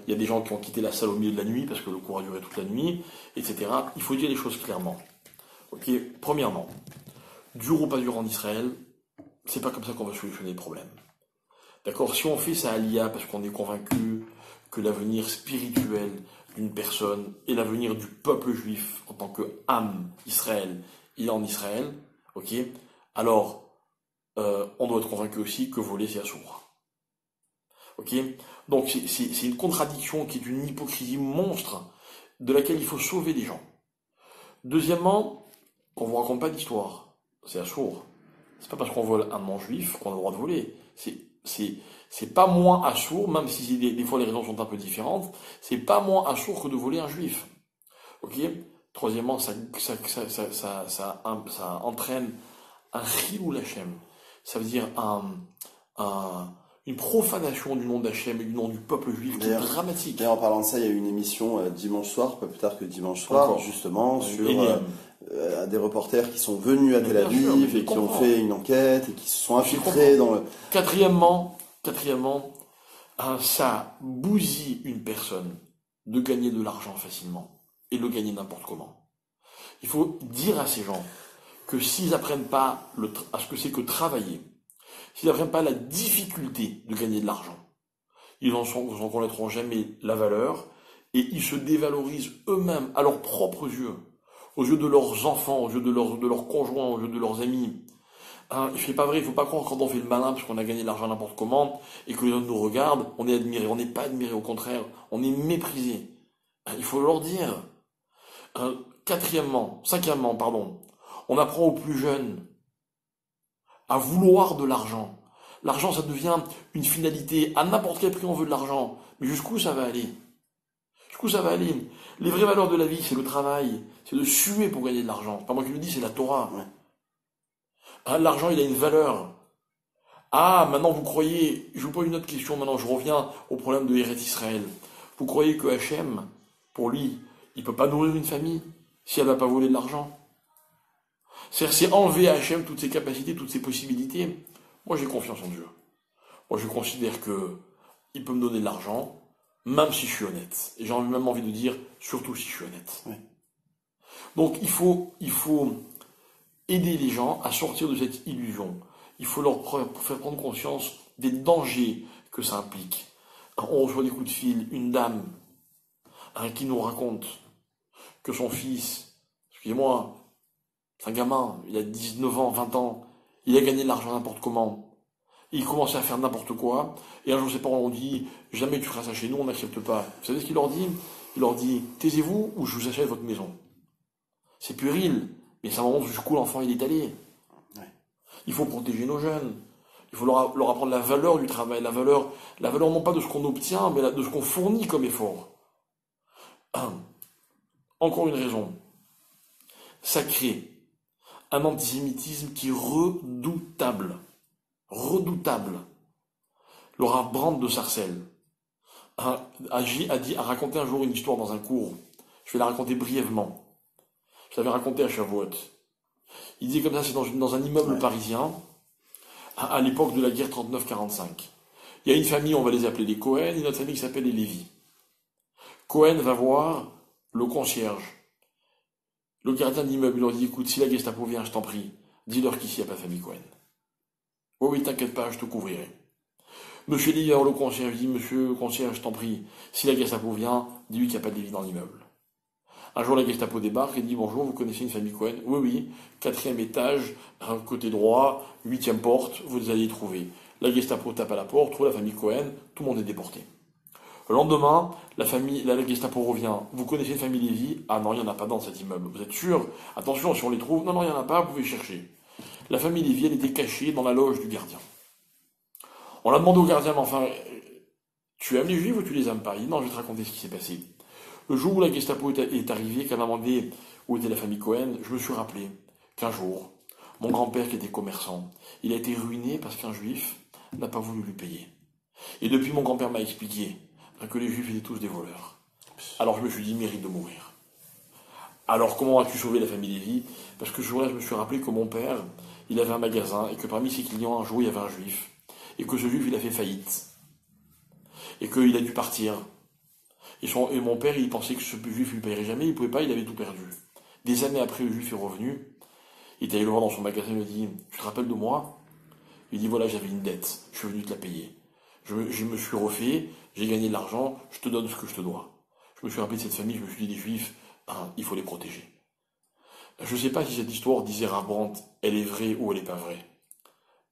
Il y a des gens qui ont quitté la salle au milieu de la nuit parce que le cours a duré toute la nuit, etc. Il faut dire les choses clairement. Ok, premièrement, dur ou pas dur en Israël, c'est pas comme ça qu'on va solutionner le problème. D'accord? Si on fait ça à l'IA parce qu'on est convaincu que l'avenir spirituel d'une personne et l'avenir du peuple juif en tant que âme Israël, il est en Israël, ok? Alors, on doit être convaincu aussi que voler c'est assourd. Ok? Donc c'est une contradiction qui est une hypocrisie monstre de laquelle il faut sauver les gens. Deuxièmement, qu'on ne vous raconte pas d'histoire. C'est assourd. C'est pas parce qu'on vole un non-juif qu'on a le droit de voler. c'est pas moins assourd, même si des fois les raisons sont un peu différentes, c'est pas moins assourd que de voler un juif. Ok? Troisièmement, ça entraîne un chilul Hashem. Ça veut dire une profanation du nom d'Hachem et du nom du peuple juif qui est dramatique. Et en parlant de ça, il y a eu une émission dimanche soir, pas plus tard que dimanche soir, justement, sur des reporters qui sont venus à Tel Aviv et qui ont fait une enquête et qui se sont infiltrés dans le... Quatrièmement, ça bousille une personne de gagner de l'argent facilement et de le gagner n'importe comment. Il faut dire à ces gens que s'ils n'apprennent pas à ce que c'est que travailler, s'ils n'apprennent pas la difficulté de gagner de l'argent, ils en connaîtront jamais la valeur et ils se dévalorisent eux-mêmes à leurs propres yeux, aux yeux de leurs enfants, aux yeux de leurs conjoints, aux yeux de leurs amis. C'est pas vrai, il ne faut pas croire quand on fait le malin parce qu'on a gagné de l'argent n'importe comment et que les autres nous regardent, on est admiré. On n'est pas admiré, au contraire, on est méprisé. Il faut leur dire. Cinquièmement, on apprend aux plus jeunes à vouloir de l'argent. L'argent, ça devient une finalité. À n'importe quel prix, on veut de l'argent. Mais jusqu'où ça va aller? Les vraies valeurs de la vie, c'est le travail. C'est de suer pour gagner de l'argent. C'est pas moi qui le dis, c'est la Torah. L'argent, il a une valeur. Maintenant, vous croyez... Je vous pose une autre question, maintenant, je reviens au problème de Eretz Israël. Vous croyez que Hachem, pour lui, il peut pas nourrir une famille si elle va pas voler de l'argent? C'est enlever à Hachem toutes ses capacités, toutes ses possibilités. Moi, j'ai confiance en Dieu. Moi, je considère que il peut me donner de l'argent, même si je suis honnête. Et j'ai même envie de dire, surtout si je suis honnête. Oui. Donc, il faut aider les gens à sortir de cette illusion. Il faut leur faire prendre conscience des dangers que ça implique. On reçoit des coups de fil, une dame qui nous raconte que son fils, excusez-moi, c'est un gamin, il a 19 ans, 20 ans, il a gagné de l'argent n'importe comment. Il commençait à faire n'importe quoi, et un jour ses parents ont dit, jamais tu feras ça chez nous, on n'accepte pas. Vous savez ce qu'il leur dit? Il leur dit, taisez-vous ou je vous achète votre maison. C'est puéril, mais ça montre jusqu'où l'enfant il est allé. Ouais. Il faut protéger nos jeunes. Il faut leur apprendre la valeur du travail, la valeur non pas de ce qu'on obtient, mais de ce qu'on fournit comme effort. Encore une raison. Ça crée un antisémitisme qui est redoutable. Redoutable. Le Rav Brand de Sarcelles a raconté un jour une histoire dans un cours. Je vais la raconter brièvement. Je l'avais raconté à Shavuot. Il dit comme ça, c'est dans un immeuble parisien, à l'époque de la guerre 39-45. Il y a une famille, on va les appeler les Cohen, et une autre famille qui s'appelle les Lévi. Cohen va voir le concierge, le gardien d'immeuble, il leur dit, écoute, si la Gestapo vient, je t'en prie, dis-leur qu'ici, il n'y a pas de famille Cohen. Oh oui, t'inquiète pas, je te couvrirai. Monsieur dit, alors le concierge dit, monsieur le concierge, je t'en prie, si la Gestapo vient, dis-lui qu'il n'y a pas de Lévi dans l'immeuble. Un jour, la Gestapo débarque et dit, bonjour, vous connaissez une famille Cohen? Oui, oui, 4e étage, côté droit, 8e porte, vous allez y trouver. La Gestapo tape à la porte, trouve la famille Cohen, tout le monde est déporté. Le lendemain, la Gestapo revient. Vous connaissez une famille Lévi? Ah non, il n'y en a pas dans cet immeuble. Vous êtes sûr? Attention, si on les trouve, non, il n'y en a pas, vous pouvez chercher. La famille Lévi, elle était cachée dans la loge du gardien. On l'a demandé au gardien, mais enfin, tu aimes les Juifs ou tu les aimes pas? Il dit, non, je vais te raconter ce qui s'est passé. Le jour où la Gestapo est arrivée, qu'elle m'a demandé où était la famille Cohen, je me suis rappelé qu'un jour, mon grand-père qui était commerçant, il a été ruiné parce qu'un Juif n'a pas voulu lui payer. Et depuis, mon grand-père m'a expliqué que les Juifs étaient tous des voleurs. Alors je me suis dit, mérite de mourir. Alors comment as-tu sauvé la famille Lévi? Parce que ce jour-là, je me suis rappelé que mon père, il avait un magasin, et que parmi ses clients, un jour, il y avait un Juif. Et que ce Juif, il a fait faillite. Et qu'il a dû partir. Et mon père, il pensait que ce Juif, il ne paierait jamais, il ne pouvait pas, il avait tout perdu. Des années après, le Juif est revenu. Il est allé le voir dans son magasin, il lui a dit, tu te rappelles de moi? Il dit, voilà, j'avais une dette, je suis venu te la payer. Je me suis refait, j'ai gagné de l'argent, je te donne ce que je te dois. Je me suis rappelé de cette famille, je me suis dit, les Juifs, il faut les protéger. Je ne sais pas si cette histoire, disait Rav Brandt, elle est vraie ou elle n'est pas vraie.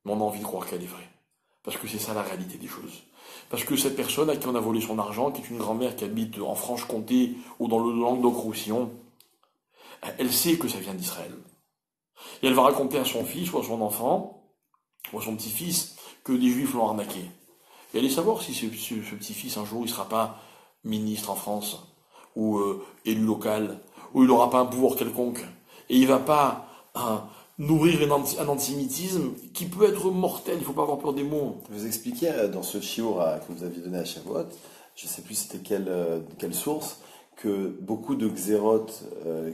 Mais on a envie de croire qu'elle est vraie. Parce que c'est ça la réalité des choses. Parce que cette personne à qui on a volé son argent, qui est une grand-mère qui habite en Franche-Comté ou dans le Languedoc-Roussillon, elle sait que ça vient d'Israël. Et elle va raconter à son fils ou à son enfant, ou à son petit-fils, que des juifs l'ont arnaqué. Et allez savoir si ce petit-fils, un jour, il ne sera pas ministre en France, ou élu local, ou il n'aura pas un pouvoir quelconque. Et il ne va pas nourrir un antisémitisme qui peut être mortel, il ne faut pas avoir peur des mots. Vous expliquiez dans ce shiur que vous aviez donné à Shavuot, je ne sais plus c'était quelle source, que beaucoup de xérotes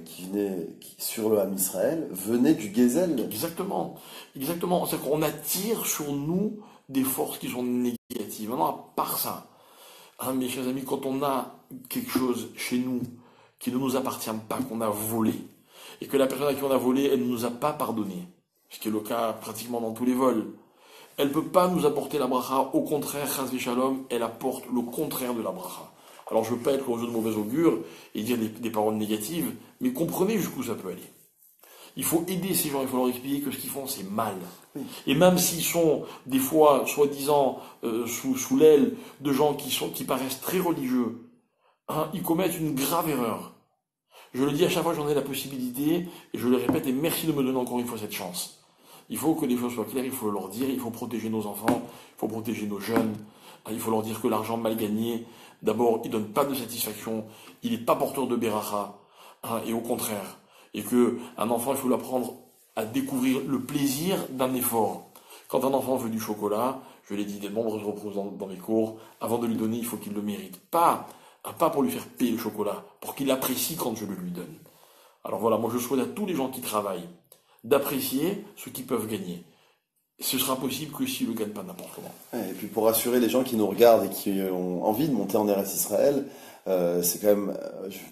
qui venaient sur le Ham Israël venaient du Gezel. Exactement. C'est-à-dire qu'on attire sur nous des forces qui sont négatives. Maintenant, à part ça, mes chers amis, quand on a quelque chose chez nous qui ne nous appartient pas, qu'on a volé, et que la personne à qui on a volé, elle ne nous a pas pardonné, ce qui est le cas pratiquement dans tous les vols, elle ne peut pas nous apporter la bracha, au contraire, chas v'shalom, elle apporte le contraire de la bracha. Alors je ne veux pas être l'oiseau de mauvais augure et dire des paroles négatives, mais comprenez jusqu'où ça peut aller. Il faut aider ces gens, il faut leur expliquer que ce qu'ils font c'est mal. Oui. Et même s'ils sont des fois, soi-disant, sous l'aile de gens qui paraissent très religieux, ils commettent une grave erreur. Je le dis à chaque fois que j'en ai la possibilité, et je le répète, et merci de me donner encore une fois cette chance. Il faut que les choses soient claires, il faut leur dire, il faut protéger nos enfants, il faut protéger nos jeunes, il faut leur dire que l'argent mal gagné, d'abord, il ne donne pas de satisfaction, il n'est pas porteur de beracha, et au contraire, et qu'un enfant, il faut l'apprendre à découvrir le plaisir d'un effort. Quand un enfant veut du chocolat, je l'ai dit de nombreuses reprises dans mes cours, avant de lui donner, il faut qu'il le mérite. Pas pour lui faire payer le chocolat, pour qu'il l'apprécie quand je le lui donne. Alors voilà, moi je souhaite à tous les gens qui travaillent d'apprécier ce qu'ils peuvent gagner. Ce sera possible que s'ils ne le gagnent pas n'importe comment. Et puis pour rassurer les gens qui nous regardent et qui ont envie de monter en Eretz Israël, c'est quand même,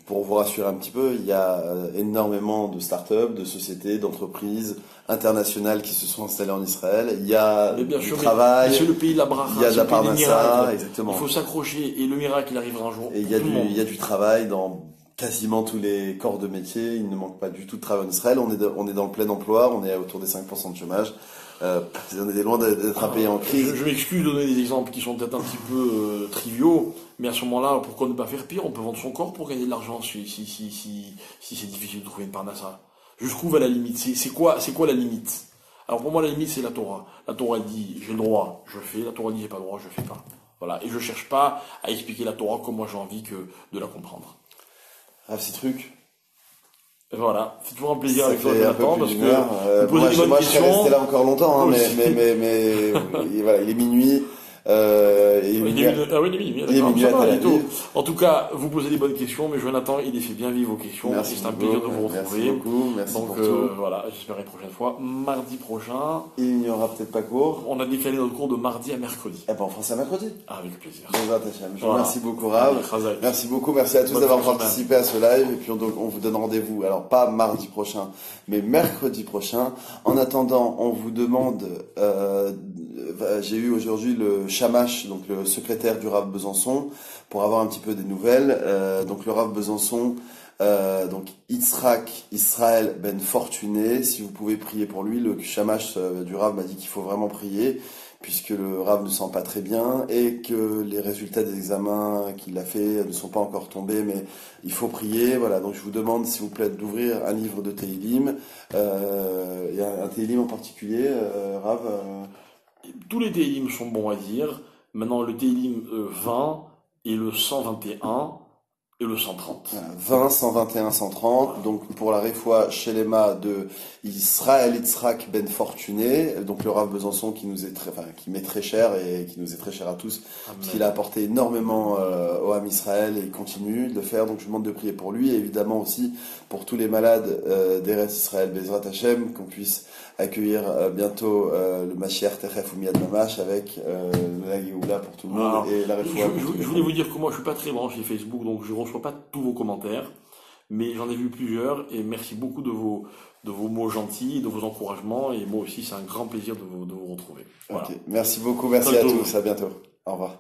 pour vous rassurer un petit peu, il y a énormément de start-up, de sociétés, d'entreprises internationales qui se sont installées en Israël. Il y a du travail. C'est le pays de la bracha, il y a de la parnassa, exactement. Il faut s'accrocher et le miracle il arrivera un jour. Et il y a du travail dans quasiment tous les corps de métier. Il ne manque pas du tout de travail en Israël. On est dans le plein emploi, on est autour des 5% de chômage. On est loin d'être un pays en crise. Je m'excuse de donner des exemples qui sont peut-être un petit peu triviaux, mais à ce moment-là, pourquoi ne pas faire pire? On peut vendre son corps pour gagner de l'argent si c'est difficile de trouver une parnassa. Je trouve à la limite. C'est quoi la limite? Alors pour moi, la limite, c'est la Torah. La Torah dit, j'ai le droit, je fais. La Torah dit, j'ai pas le droit, je fais pas. Voilà. Et je cherche pas à expliquer la Torah comme moi j'ai envie de la comprendre. Un petit truc. Voilà, c'est toujours un plaisir avec toi, Jonathan, parce que vous posez moi, des bonnes questions. Je serais resté là encore longtemps, mais voilà, il est minuit. Il est minuit. En tout cas, vous posez des bonnes questions, mais Jonathan, il les fait bien vivre vos questions. C'est un plaisir de vous retrouver. Merci donc, pour tout. voilà, j'espère une prochaine fois. Mardi prochain. Il n'y aura peut-être pas cours. On a décalé notre cours de mardi à mercredi. Eh ben, on fera ça mercredi. Avec plaisir. Je vous remercie beaucoup, Rav. Merci beaucoup. Merci à tous d'avoir participé à ce live. Et puis, on vous donne rendez-vous. Alors, pas mardi prochain, mais mercredi prochain. En attendant, on vous demande, j'ai eu aujourd'hui le Shamash, donc le secrétaire du Rav Besançon, pour avoir un petit peu des nouvelles. Donc le Rav Besançon, donc Yitzhak Israël Ben Fortuné, si vous pouvez prier pour lui. Le Shamash du Rav m'a dit qu'il faut vraiment prier, puisque le Rav ne sent pas très bien et que les résultats des examens qu'il a fait ne sont pas encore tombés, mais il faut prier. Voilà, donc je vous demande s'il vous plaît d'ouvrir un livre de Tehillim. Il y a un Tehillim en particulier, Rav Tous les Tehillim sont bons à dire. Maintenant, le Tehillim 20 et le 121 et le 130. 20, 121, 130. Donc pour la réfoua Shelema de Israël Yitzhak Ben Fortuné, donc le Rav Besançon qui m'est très cher et qui nous est très cher à tous, qu'il a apporté énormément au Ham Israël et il continue de le faire. Donc je vous demande de prier pour lui et évidemment aussi pour tous les malades d'Eretz Israël Bezrat Hashem, qu'on puisse accueillir bientôt le Mashiach Techef ou Miyad Mamash avec la Géoula pour tout le monde. Alors, et la réfoua. Je voulais vous dire que moi je suis pas très branché Facebook, donc je reçois pas tous vos commentaires, mais j'en ai vu plusieurs et merci beaucoup de vos mots gentils, de vos encouragements, et moi aussi c'est un grand plaisir de vous retrouver. Voilà. Okay. Merci beaucoup, merci à tous, à bientôt. Au revoir.